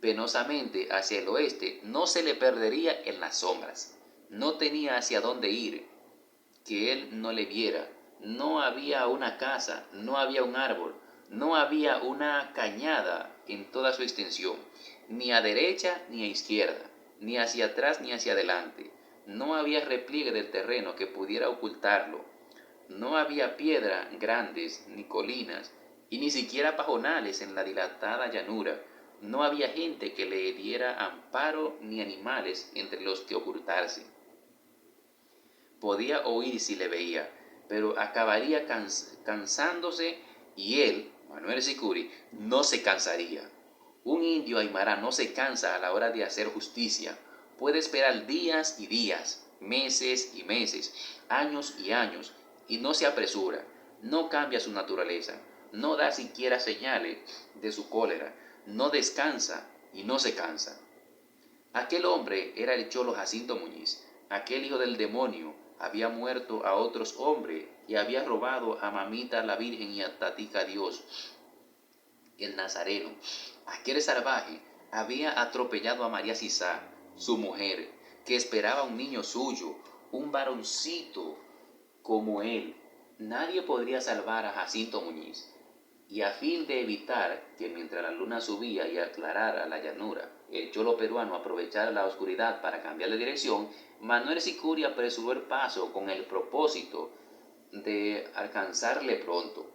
[SPEAKER 1] penosamente hacia el oeste no se le perdería en las sombras. No tenía hacia dónde ir, que él no le viera. No había una casa, no había un árbol, no había una cañada en toda su extensión, ni a derecha ni a izquierda, ni hacia atrás ni hacia adelante. No había repliegue del terreno que pudiera ocultarlo. No había piedras grandes, ni colinas, y ni siquiera pajonales en la dilatada llanura. No había gente que le diera amparo ni animales entre los que ocultarse. Podía oír si le veía, pero acabaría cansándose, y él, Manuel Sicuri, no se cansaría. Un indio aymara no se cansa a la hora de hacer justicia. Puede esperar días y días, meses y meses, años y años, y no se apresura, no cambia su naturaleza, no da siquiera señales de su cólera, no descansa y no se cansa. Aquel hombre era el cholo Jacinto Muñiz. Aquel hijo del demonio había muerto a otros hombres y había robado a mamita la Virgen y a tatica Dios, el Nazareno. Aquel salvaje había atropellado a María Cisá, su mujer, que esperaba un niño suyo, un varoncito como él. Nadie podría salvar a Jacinto Muñiz. Y a fin de evitar que mientras la luna subía y aclarara la llanura, el cholo peruano aprovechara la oscuridad para cambiar de dirección, Manuel Sicuri apresuró el paso con el propósito de alcanzarle pronto.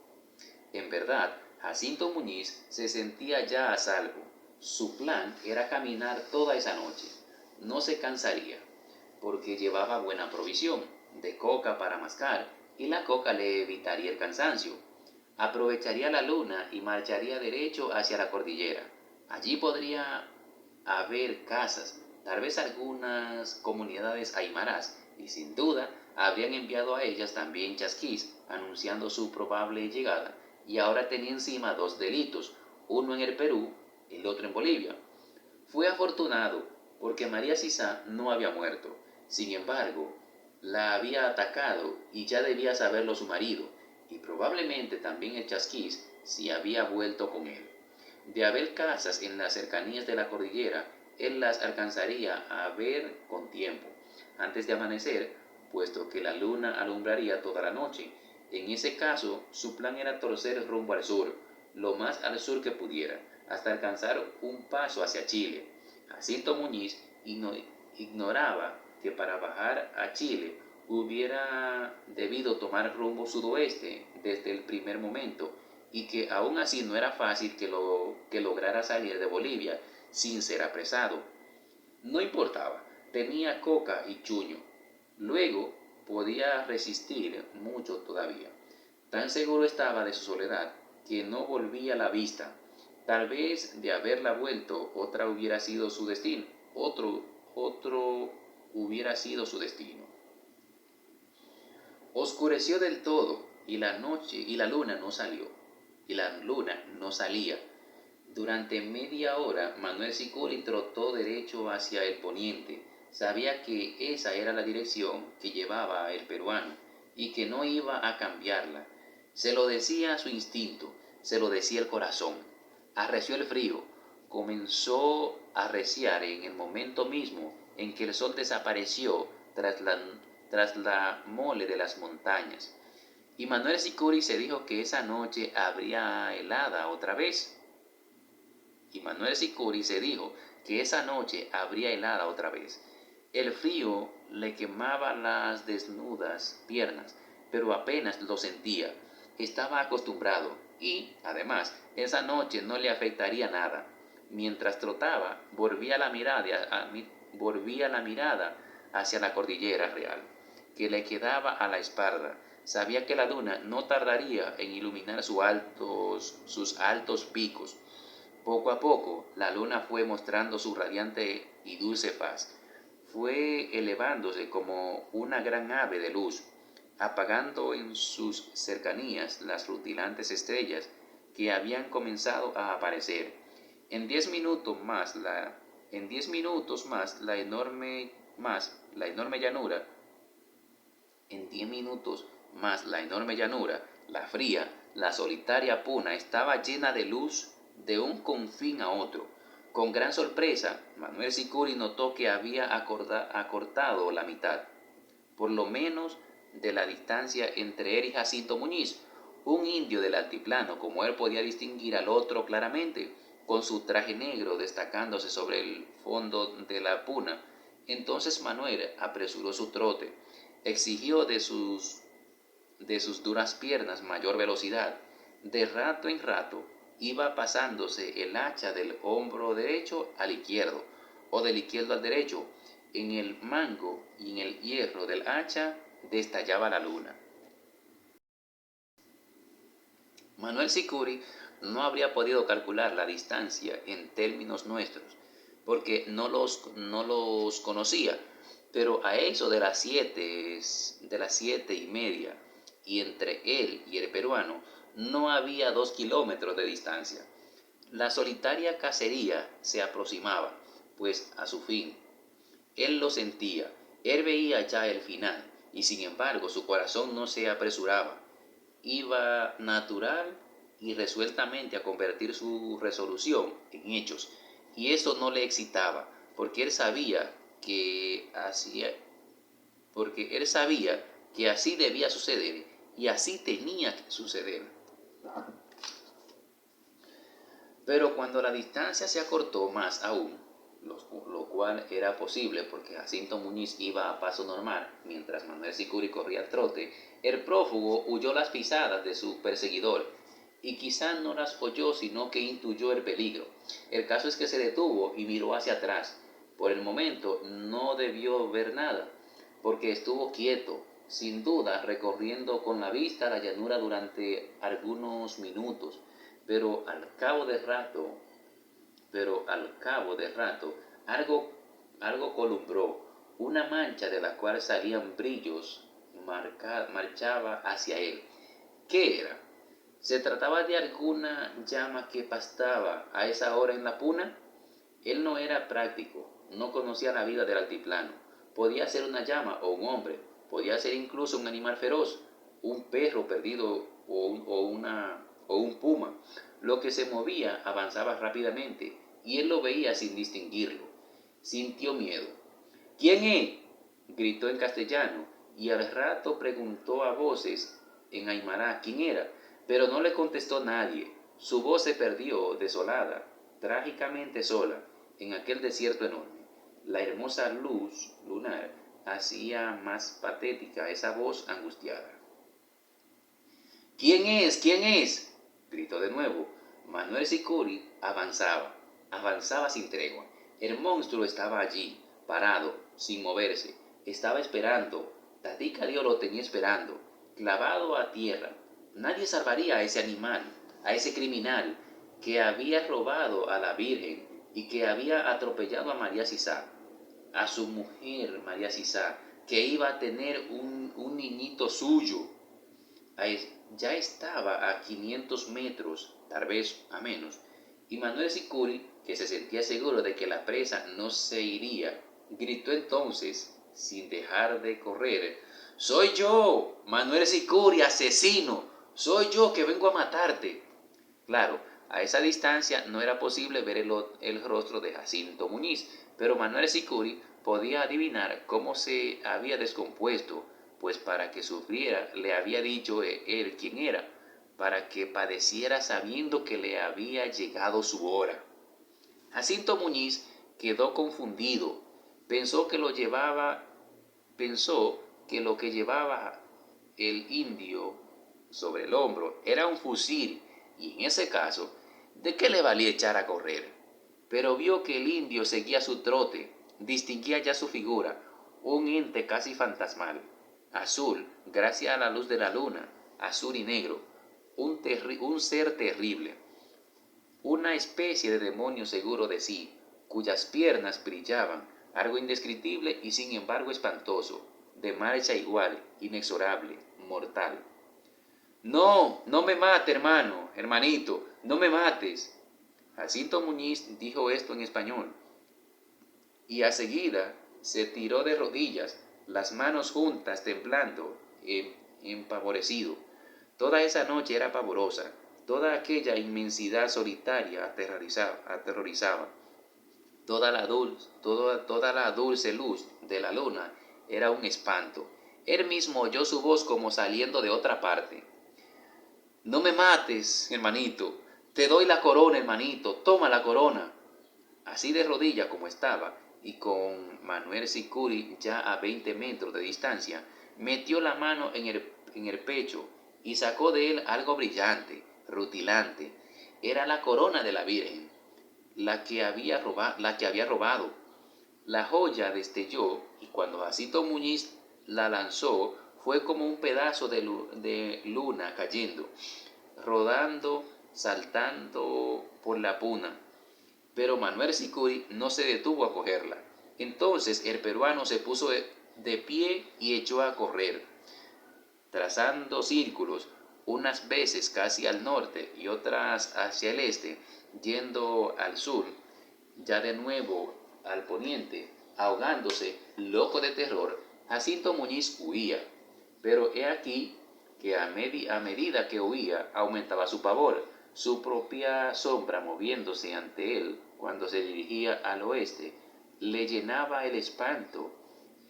[SPEAKER 1] En verdad, Jacinto Muñiz se sentía ya a salvo. Su plan era caminar toda esa noche. No se cansaría, porque llevaba buena provisión de coca para mascar, y la coca le evitaría el cansancio. Aprovecharía la luna y marcharía derecho hacia la cordillera. Allí podría haber casas, tal vez algunas comunidades aymaras, y sin duda habrían enviado a ellas también chasquís anunciando su probable llegada, y ahora tenía encima dos delitos, uno en el Perú, el otro en Bolivia. Fue afortunado porque María Sisá no había muerto. Sin embargo, la había atacado y ya debía saberlo su marido, y probablemente también el chasquís si había vuelto con él. De haber casas en las cercanías de la cordillera, él las alcanzaría a ver con tiempo, antes de amanecer, puesto que la luna alumbraría toda la noche. En ese caso, su plan era torcer rumbo al sur, lo más al sur que pudiera, hasta alcanzar un paso hacia Chile. Jacinto Muñiz ignoraba que para bajar a Chile hubiera debido tomar rumbo sudoeste desde el primer momento, y que aún así no era fácil que lograra salir de Bolivia sin ser apresado. No importaba, tenía coca y chuño. Luego podía resistir mucho todavía. Tan seguro estaba de su soledad que no volvía la vista. Tal vez de haberla vuelto, otra hubiera sido su destino. Otro hubiera sido su destino. Oscureció del todo y la noche y la luna no salió. Y la luna no salía. Durante media hora Manuel Sicuri trotó derecho hacia el poniente. Sabía que esa era la dirección que llevaba el peruano y que no iba a cambiarla. Se lo decía su instinto, se lo decía el corazón. Arreció el frío, comenzó a arreciar en el momento mismo en que el sol desapareció tras la mole de las montañas. Y Manuel Sicuri se dijo que esa noche habría helada otra vez. Y Manuel Sicuri se dijo que esa noche habría helada otra vez. El frío le quemaba las desnudas piernas, pero apenas lo sentía. Estaba acostumbrado y, además, esa noche no le afectaría nada. Mientras trotaba, volvía la mirada hacia la cordillera real, que le quedaba a la espalda. Sabía que la luna no tardaría en iluminar sus altos picos. Poco a poco, la luna fue mostrando su radiante y dulce faz. Fue elevándose como una gran ave de luz, apagando en sus cercanías las rutilantes estrellas que habían comenzado a aparecer. En 10 minutos más la enorme llanura, la fría, la solitaria puna, estaba llena de luz de un confín a otro. Con gran sorpresa, Manuel Sicuri notó que había acortado la mitad, por lo menos, de la distancia entre él y Jacinto Muñiz. Un indio del altiplano, como él podía distinguir al otro claramente, con su traje negro destacándose sobre el fondo de la puna. Entonces Manuel apresuró su trote, exigió de sus duras piernas mayor velocidad. De rato en rato iba pasándose el hacha del hombro derecho al izquierdo, o del izquierdo al derecho. En el mango y en el hierro del hacha destallaba la luna. Manuel Sicuri no habría podido calcular la distancia en términos nuestros, porque no los conocía, pero a eso de las 7:30, y entre él y el peruano no había 2 kilómetros de distancia. La solitaria cacería se aproximaba, pues, a su fin. Él lo sentía, él veía ya el final, y sin embargo su corazón no se apresuraba. Iba natural y resueltamente a convertir su resolución en hechos, y eso no le excitaba, porque él sabía porque él sabía que así debía suceder y así tenía que suceder. Pero cuando la distancia se acortó más aún, lo cual era posible porque Jacinto Muñiz iba a paso normal, mientras Manuel Sicuri corría al trote, el prófugo huyó las pisadas de su perseguidor, y quizá no las oyó, sino que intuyó el peligro. El caso es que se detuvo y miró hacia atrás. Por el momento no debió ver nada, porque estuvo quieto, sin duda recorriendo con la vista la llanura durante algunos minutos, pero al cabo de rato, algo, algo columbró, una mancha de la cual salían brillos, marchaba hacia él. ¿Qué era? ¿Se trataba de alguna llama que pastaba a esa hora en la puna? Él no era práctico, no conocía la vida del altiplano. Podía ser una llama o un hombre, podía ser incluso un animal feroz, un perro perdido o un puma. Lo que se movía avanzaba rápidamente y él lo veía sin distinguirlo. Sintió miedo. ¿Quién es? Gritó en castellano y al rato preguntó a voces en aymara quién era, pero no le contestó nadie. Su voz se perdió, desolada, trágicamente sola, en aquel desierto enorme. La hermosa luz lunar hacía más patética esa voz angustiada. ¿Quién es? ¿Quién es? Gritó de nuevo. Manuel Sicuri avanzaba sin tregua. El monstruo estaba allí, parado, sin moverse. Estaba esperando. Tati Calió lo tenía esperando, clavado a tierra. Nadie salvaría a ese animal, a ese criminal que había robado a la Virgen y que había atropellado a María Sisá, a su mujer María Sisá, que iba a tener un niñito suyo. Ya estaba a 500 metros, tal vez a menos, y Manuel Sicuri, que se sentía seguro de que la presa no se iría, gritó entonces, sin dejar de correr: «¡Soy yo, Manuel Sicuri, asesino! ¡Soy yo que vengo a matarte!». Claro, a esa distancia no era posible ver el rostro de Jacinto Muñiz, pero Manuel Sicuri podía adivinar cómo se había descompuesto, pues para que sufriera le había dicho él quién era, para que padeciera sabiendo que le había llegado su hora. Jacinto Muñiz quedó confundido, pensó que lo que llevaba el indio sobre el hombro era un fusil, y en ese caso, ¿de qué le valía echar a correr? Pero vio que el indio seguía su trote, distinguía ya su figura, un ente casi fantasmal, azul, gracias a la luz de la luna, azul y negro, un ser terrible, una especie de demonio seguro de sí, cuyas piernas brillaban, algo indescriptible y sin embargo espantoso, de marcha igual, inexorable, mortal. «No, no me mate, hermanito, no me mates». Jacinto Muñiz dijo esto en español, y a seguida se tiró de rodillas, las manos juntas, temblando, empavorecido. Toda esa noche era pavorosa, toda aquella inmensidad solitaria aterrorizaba. Toda la dulce luz de la luna era un espanto. Él mismo oyó su voz como saliendo de otra parte. «No me mates, hermanito. Te doy la corona, hermanito. Toma la corona». Así de rodilla como estaba, y con Manuel Sicuri ya a 20 metros de distancia, metió la mano en el pecho y sacó de él algo brillante, rutilante. Era la corona de la Virgen, la que había robado. La joya destelló, y cuando Jacinto Muñiz la lanzó, fue como un pedazo de luna cayendo, rodando saltando por la puna, pero Manuel Sicuri no se detuvo a cogerla. Entonces el peruano se puso de pie y echó a correr, trazando círculos, unas veces casi al norte y otras hacia el este, yendo al sur, ya de nuevo al poniente, ahogándose, loco de terror. Jacinto Muñiz huía, pero he aquí que a medida que huía aumentaba su pavor, su propia sombra moviéndose ante él cuando se dirigía al oeste, le llenaba el espanto,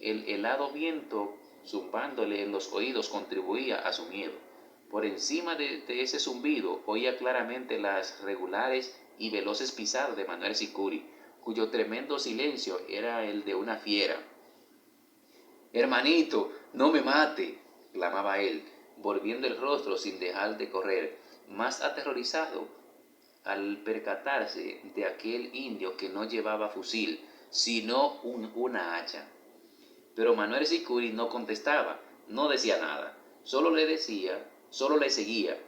[SPEAKER 1] el helado viento zumbándole en los oídos contribuía a su miedo. Por encima de ese zumbido oía claramente las regulares y veloces pisadas de Manuel Sicuri, cuyo tremendo silencio era el de una fiera. «Hermanito, no me mate», clamaba él, volviendo el rostro sin dejar de correr, más aterrorizado al percatarse de aquel indio que no llevaba fusil, sino una hacha. Pero Manuel Sicuri no contestaba, no decía nada, solo le seguía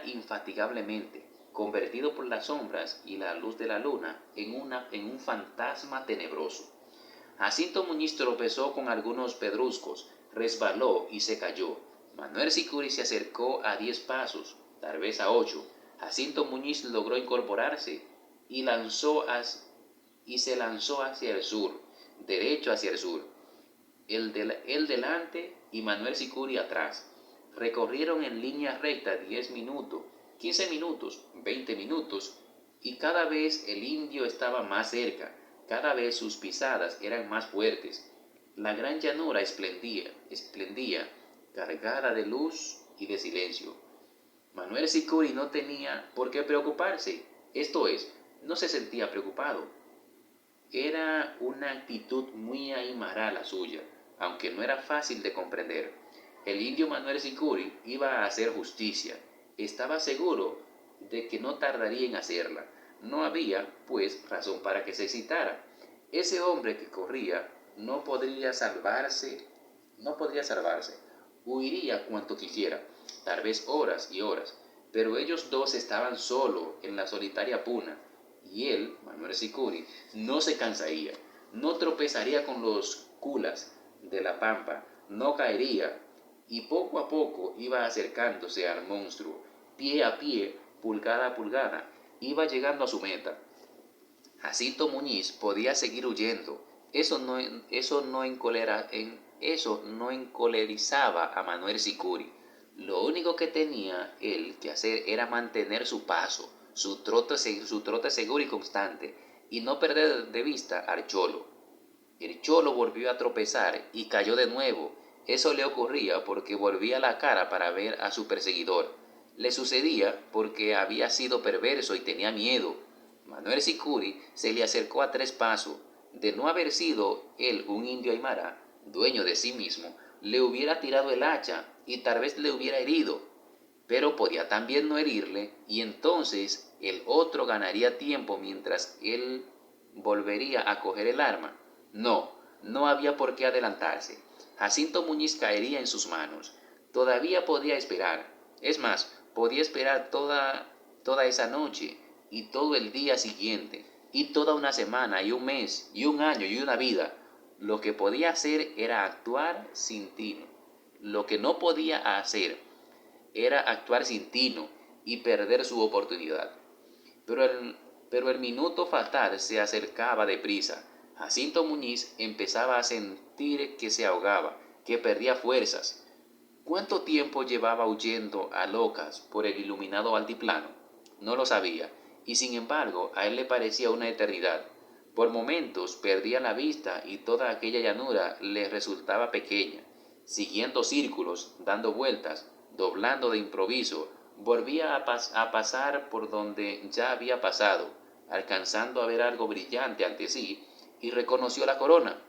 [SPEAKER 1] infatigablemente, convertido por las sombras y la luz de la luna en un fantasma tenebroso. Jacinto Muñiz tropezó con algunos pedruscos, resbaló y se cayó. Manuel Sicuri se acercó a 10 pasos, tal vez a 8. Jacinto Muñiz logró incorporarse y se lanzó hacia el sur, derecho hacia el sur. Él delante y Manuel Sicuri atrás. Recorrieron en línea recta 10 minutos, 15 minutos, 20 minutos, y cada vez el indio estaba más cerca, cada vez sus pisadas eran más fuertes. La gran llanura esplendía, cargada de luz y de silencio. Manuel Sicuri no tenía por qué preocuparse, esto es, no se sentía preocupado. Era una actitud muy aimara la suya, aunque no era fácil de comprender. El indio Manuel Sicuri iba a hacer justicia. Estaba seguro de que no tardaría en hacerla. No había, pues, razón para que se excitara. Ese hombre que corría no podría salvarse. Huiría cuanto quisiera, tal vez horas y horas, pero ellos dos estaban solos en la solitaria puna, y él, Manuel Sicuri, no se cansaría, no tropezaría con los culas de la pampa, no caería, y poco a poco iba acercándose al monstruo, pie a pie, pulgada a pulgada, iba llegando a su meta. Jacinto Muñiz podía seguir huyendo, eso no encolerizaba a Manuel Sicuri. Lo único que tenía él que hacer era mantener su paso, su trote seguro y constante, y no perder de vista al cholo. El cholo volvió a tropezar y cayó de nuevo. Eso le ocurría porque volvía la cara para ver a su perseguidor. Le sucedía porque había sido perverso y tenía miedo. Manuel Sicuri se le acercó a 3 pasos. De no haber sido él un indio aymara, dueño de sí mismo, le hubiera tirado el hacha y tal vez le hubiera herido. Pero podía también no herirle, y entonces el otro ganaría tiempo mientras él volvería a coger el arma. No había por qué adelantarse. Jacinto Muñiz caería en sus manos. Todavía podía esperar. Es más, podía esperar toda esa noche y todo el día siguiente, y toda una semana, y un mes, y un año, y una vida. Lo que podía hacer era actuar sin tino. Lo que no podía hacer era actuar sin tino y perder su oportunidad. Pero el minuto fatal se acercaba deprisa. Jacinto Muñiz empezaba a sentir que se ahogaba, que perdía fuerzas. ¿Cuánto tiempo llevaba huyendo a locas por el iluminado altiplano? No lo sabía, y sin embargo a él le parecía una eternidad. Por momentos perdía la vista y toda aquella llanura le resultaba pequeña. Siguiendo círculos, dando vueltas, doblando de improviso, volvía a pasar por donde ya había pasado, alcanzando a ver algo brillante ante sí, y reconoció la corona.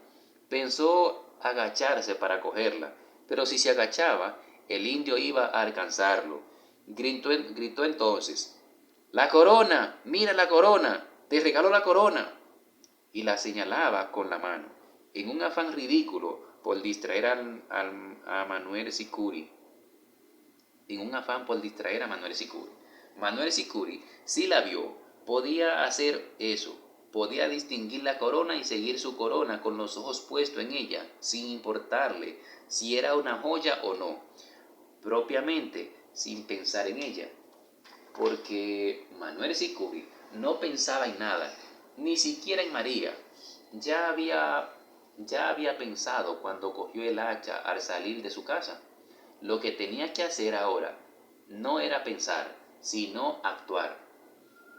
[SPEAKER 1] Pensó agacharse para cogerla, pero si se agachaba, el indio iba a alcanzarlo. Gritó entonces: «¡La corona! ¡Mira la corona! ¡Te regalo la corona!» Y la señalaba con la mano, en un afán ridículo por distraer a Manuel Sicuri. Manuel Sicuri sí la vio, podía hacer eso, podía distinguir la corona y seguir su corona con los ojos puestos en ella, sin importarle si era una joya o no, propiamente sin pensar en ella, porque Manuel Sicuri no pensaba en nada, ni siquiera en María. Ya había, ya había pensado cuando cogió el hacha al salir de su casa. Lo que tenía que hacer ahora no era pensar, sino actuar.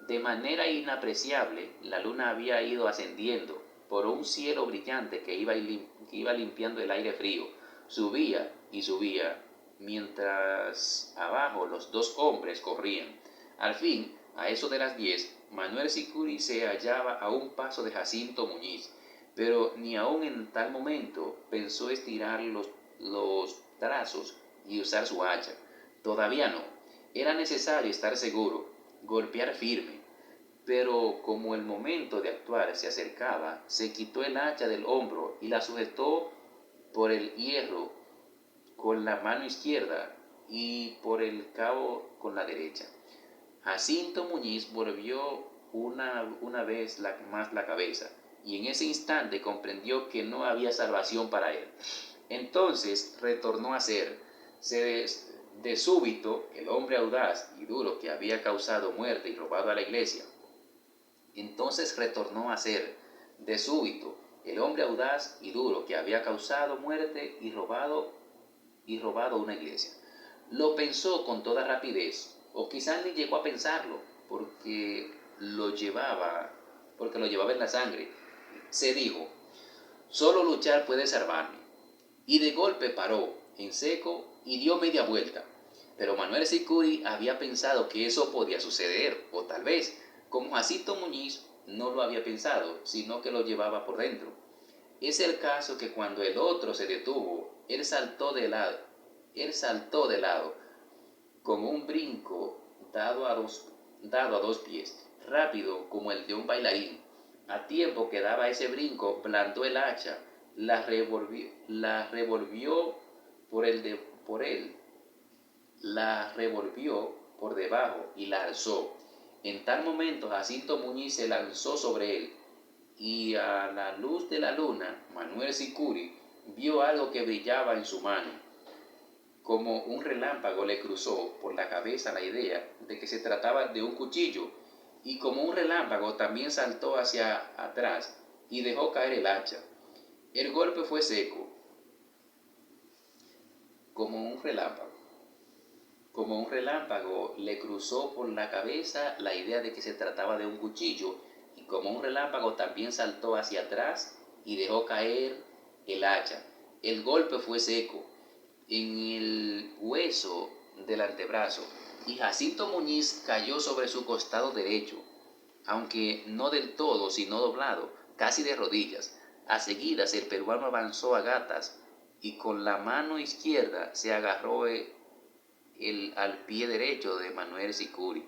[SPEAKER 1] De manera inapreciable, la luna había ido ascendiendo por un cielo brillante que iba limpiando el aire frío. Subía y subía, mientras abajo los dos hombres corrían. Al fin, a eso de las 10, Manuel Sicuri se hallaba a un paso de Jacinto Muñiz, pero ni aun en tal momento pensó estirar los brazos y usar su hacha. Todavía no. Era necesario estar seguro, golpear firme. Pero como el momento de actuar se acercaba, se quitó el hacha del hombro y la sujetó por el hierro con la mano izquierda y por el cabo con la derecha. Jacinto Muñiz volvió una vez más la cabeza y en ese instante comprendió que no había salvación para él. Entonces retornó a ser, de súbito, el hombre audaz y duro que había causado muerte y robado a la iglesia. Entonces retornó a ser, de súbito, el hombre audaz y duro que había causado muerte y robado una iglesia. Lo pensó con toda rapidez, o quizás ni llegó a pensarlo, porque lo llevaba en la sangre. Se dijo, solo luchar puede salvarme. Y de golpe paró, en seco, y dio media vuelta. Pero Manuel Sicuri había pensado que eso podía suceder, o tal vez, como Jacinto Muñiz no lo había pensado, sino que lo llevaba por dentro. Es el caso que cuando el otro se detuvo, él saltó de lado, con un brinco dado a dos pies, rápido como el de un bailarín. A tiempo que daba ese brinco, blandó el hacha, la revolvió por él, la revolvió por debajo y la alzó. En tal momento Jacinto Muñiz se lanzó sobre él, y a la luz de la luna, Manuel Sicuri vio algo que brillaba en su mano. Como un relámpago le cruzó por la cabeza la idea de que se trataba de un cuchillo, y como un relámpago también saltó hacia atrás y dejó caer el hacha. El golpe fue seco, como un relámpago. Como un relámpago le cruzó por la cabeza la idea de que se trataba de un cuchillo, y como un relámpago también saltó hacia atrás y dejó caer el hacha. El golpe fue seco, en el hueso del antebrazo, y Jacinto Muñiz cayó sobre su costado derecho, aunque no del todo, sino doblado, casi de rodillas. A seguidas el peruano avanzó a gatas y con la mano izquierda se agarró al pie derecho de Manuel Sicuri.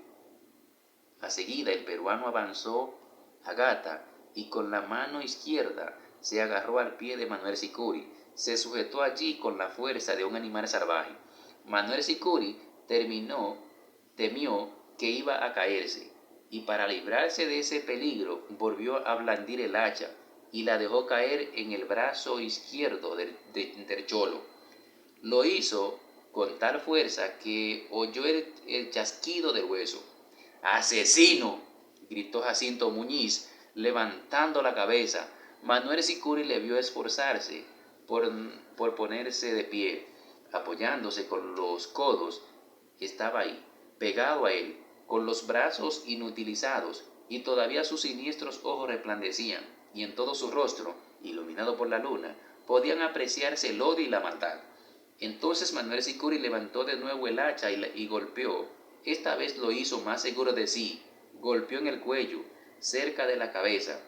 [SPEAKER 1] A seguida el peruano avanzó a gata y con la mano izquierda se agarró al pie de Manuel Sicuri. Se sujetó allí con la fuerza de un animal salvaje. Manuel Sicuri temió que iba a caerse, y para librarse de ese peligro volvió a blandir el hacha y la dejó caer en el brazo izquierdo del cholo. Lo hizo con tal fuerza que oyó el chasquido del hueso. ¡Asesino!, gritó Jacinto Muñiz, levantando la cabeza. Manuel Sicuri le vio esforzarse por ponerse de pie, apoyándose con los codos. Estaba ahí, pegado a él, con los brazos inutilizados, y todavía sus siniestros ojos resplandecían, y en todo su rostro, iluminado por la luna, podían apreciarse el odio y la maldad. Entonces Manuel Sicuri levantó de nuevo el hacha y golpeó. Esta vez lo hizo más seguro de sí. Golpeó en el cuello, cerca de la cabeza,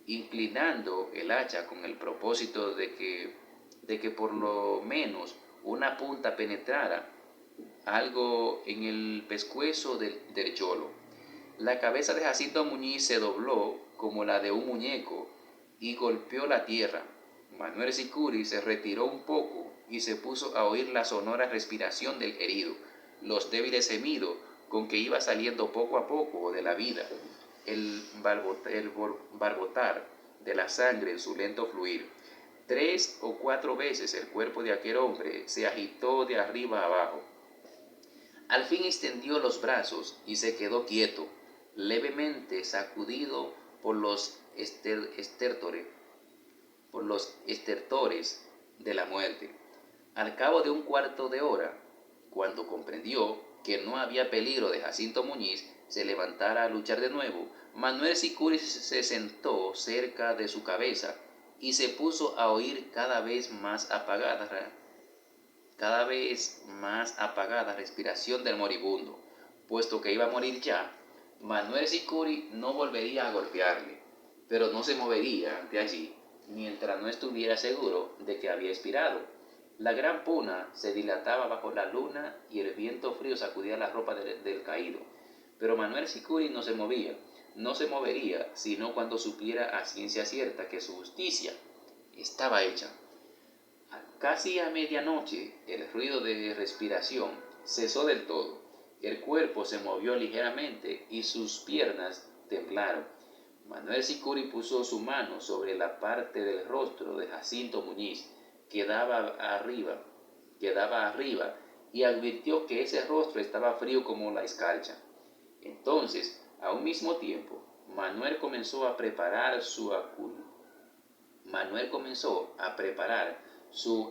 [SPEAKER 1] inclinando el hacha con el propósito de que por lo menos una punta penetrara algo en el pescuezo del cholo. La cabeza de Jacinto Muñiz se dobló como la de un muñeco y golpeó la tierra. Manuel Sicuri se retiró un poco y se puso a oír la sonora respiración del herido, los débiles gemidos con que iba saliendo poco a poco de la vida, el barbotar de la sangre en su lento fluir. 3 o 4 veces el cuerpo de aquel hombre se agitó de arriba a abajo. Al fin extendió los brazos y se quedó quieto, levemente sacudido por los estertores de la muerte. Al cabo de un cuarto de hora, cuando comprendió que no había peligro de Jacinto Muñiz se levantara a luchar de nuevo, Manuel Sicuri se sentó cerca de su cabeza y se puso a oír cada vez más apagada respiración del moribundo. Puesto que iba a morir ya, Manuel Sicuri no volvería a golpearle, pero no se movería de allí mientras no estuviera seguro de que había expirado. La gran puna se dilataba bajo la luna y el viento frío sacudía la ropa del caído. Pero Manuel Sicuri no se movería, sino cuando supiera a ciencia cierta que su justicia estaba hecha. Casi a medianoche el ruido de respiración cesó del todo. El cuerpo se movió ligeramente y sus piernas temblaron. Manuel Sicuri puso su mano sobre la parte del rostro de Jacinto Muñiz que daba arriba y advirtió que ese rostro estaba frío como la escarcha. Entonces, a un mismo tiempo, Manuel comenzó a preparar su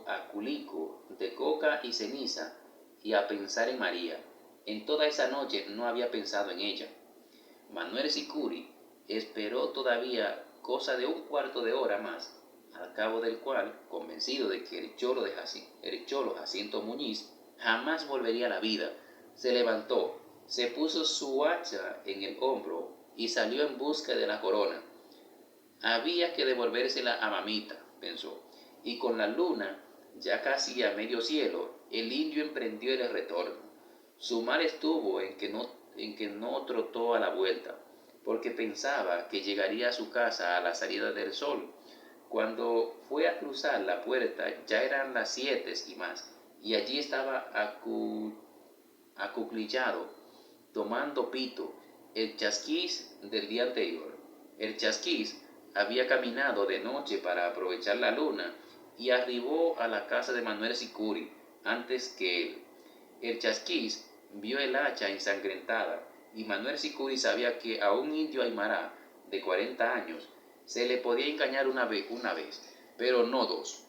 [SPEAKER 1] aculico de coca y ceniza y a pensar en María. En toda esa noche no había pensado en ella. Manuel Sicuri esperó todavía cosa de un cuarto de hora más, al cabo del cual, convencido de que el cholo Jacinto Muñiz jamás volvería a la vida, se levantó, se puso su hacha en el hombro y salió en busca de la corona. Había que devolvérsela a mamita, pensó, y con la luna ya casi a medio cielo, el indio emprendió el retorno. Su mal estuvo en que no trotó a la vuelta, porque pensaba que llegaría a su casa a la salida del sol. Cuando fue a cruzar la puerta ya eran las 7 y más, y allí estaba acuclillado, tomando pito, el chasquís del día anterior. El chasquís había caminado de noche para aprovechar la luna y arribó a la casa de Manuel Sicuri antes que él. El chasquís vio el hacha ensangrentada y Manuel Sicuri sabía que a un indio aymara de 40 años se le podía engañar una vez, pero no dos.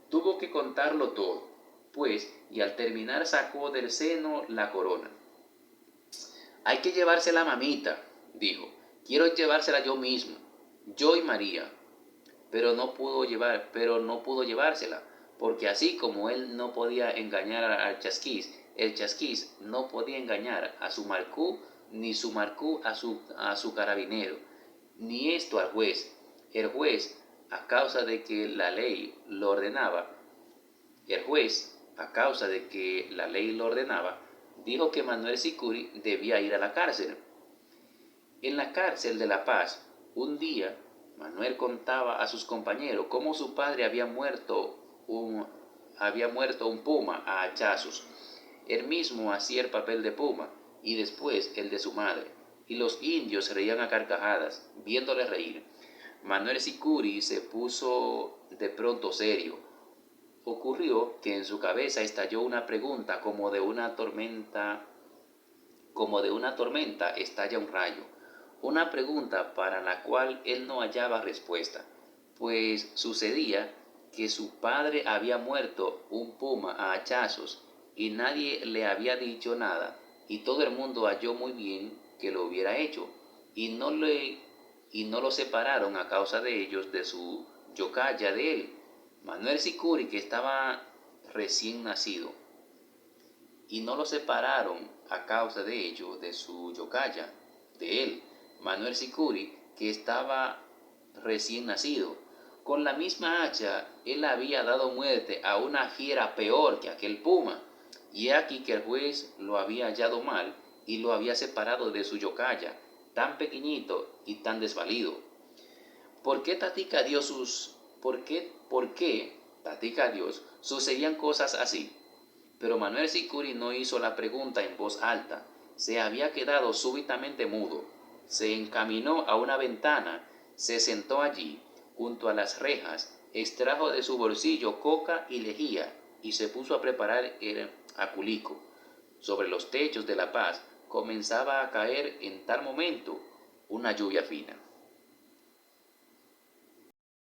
[SPEAKER 1] Tuvo que contarlo todo, pues, y al terminar sacó del seno la corona. Hay que llevársela a mamita, dijo. Quiero llevársela yo mismo, yo y María. Pero no pudo llevársela, porque así como él no podía engañar al chasquís, el chasquís no podía engañar a su marcú, ni su marcú a su carabinero, ni esto al juez. El juez, a causa de que la ley lo ordenaba, dijo que Manuel Sicuri debía ir a la cárcel. En la cárcel de La Paz, un día, Manuel contaba a sus compañeros cómo su padre había muerto un puma a hachazos. Él mismo hacía el papel de puma y después el de su madre, y los indios se reían a carcajadas, viéndole reír. Manuel Sicuri se puso de pronto serio. Ocurrió que en su cabeza estalló una pregunta como de una tormenta estalla un rayo. Una pregunta para la cual él no hallaba respuesta, pues sucedía que su padre había muerto un puma a hachazos y nadie le había dicho nada y todo el mundo halló muy bien que lo hubiera hecho y no lo separaron a causa de ellos de su yocaya de él, Manuel Sicuri, que estaba recién nacido, y no lo separaron a causa de ello de su yocaya, de él, Manuel Sicuri, que estaba recién nacido. Con la misma hacha, él había dado muerte a una fiera peor que aquel puma, y aquí que el juez lo había hallado mal y lo había separado de su yocaya, tan pequeñito y tan desvalido. ¿Por qué Tatica Dios sucedían cosas así? Pero Manuel Sicuri no hizo la pregunta en voz alta, se había quedado súbitamente mudo. Se encaminó a una ventana, se sentó allí, junto a las rejas, extrajo de su bolsillo coca y lejía, y se puso a preparar el aculico. Sobre los techos de La Paz comenzaba a caer en tal momento una lluvia fina.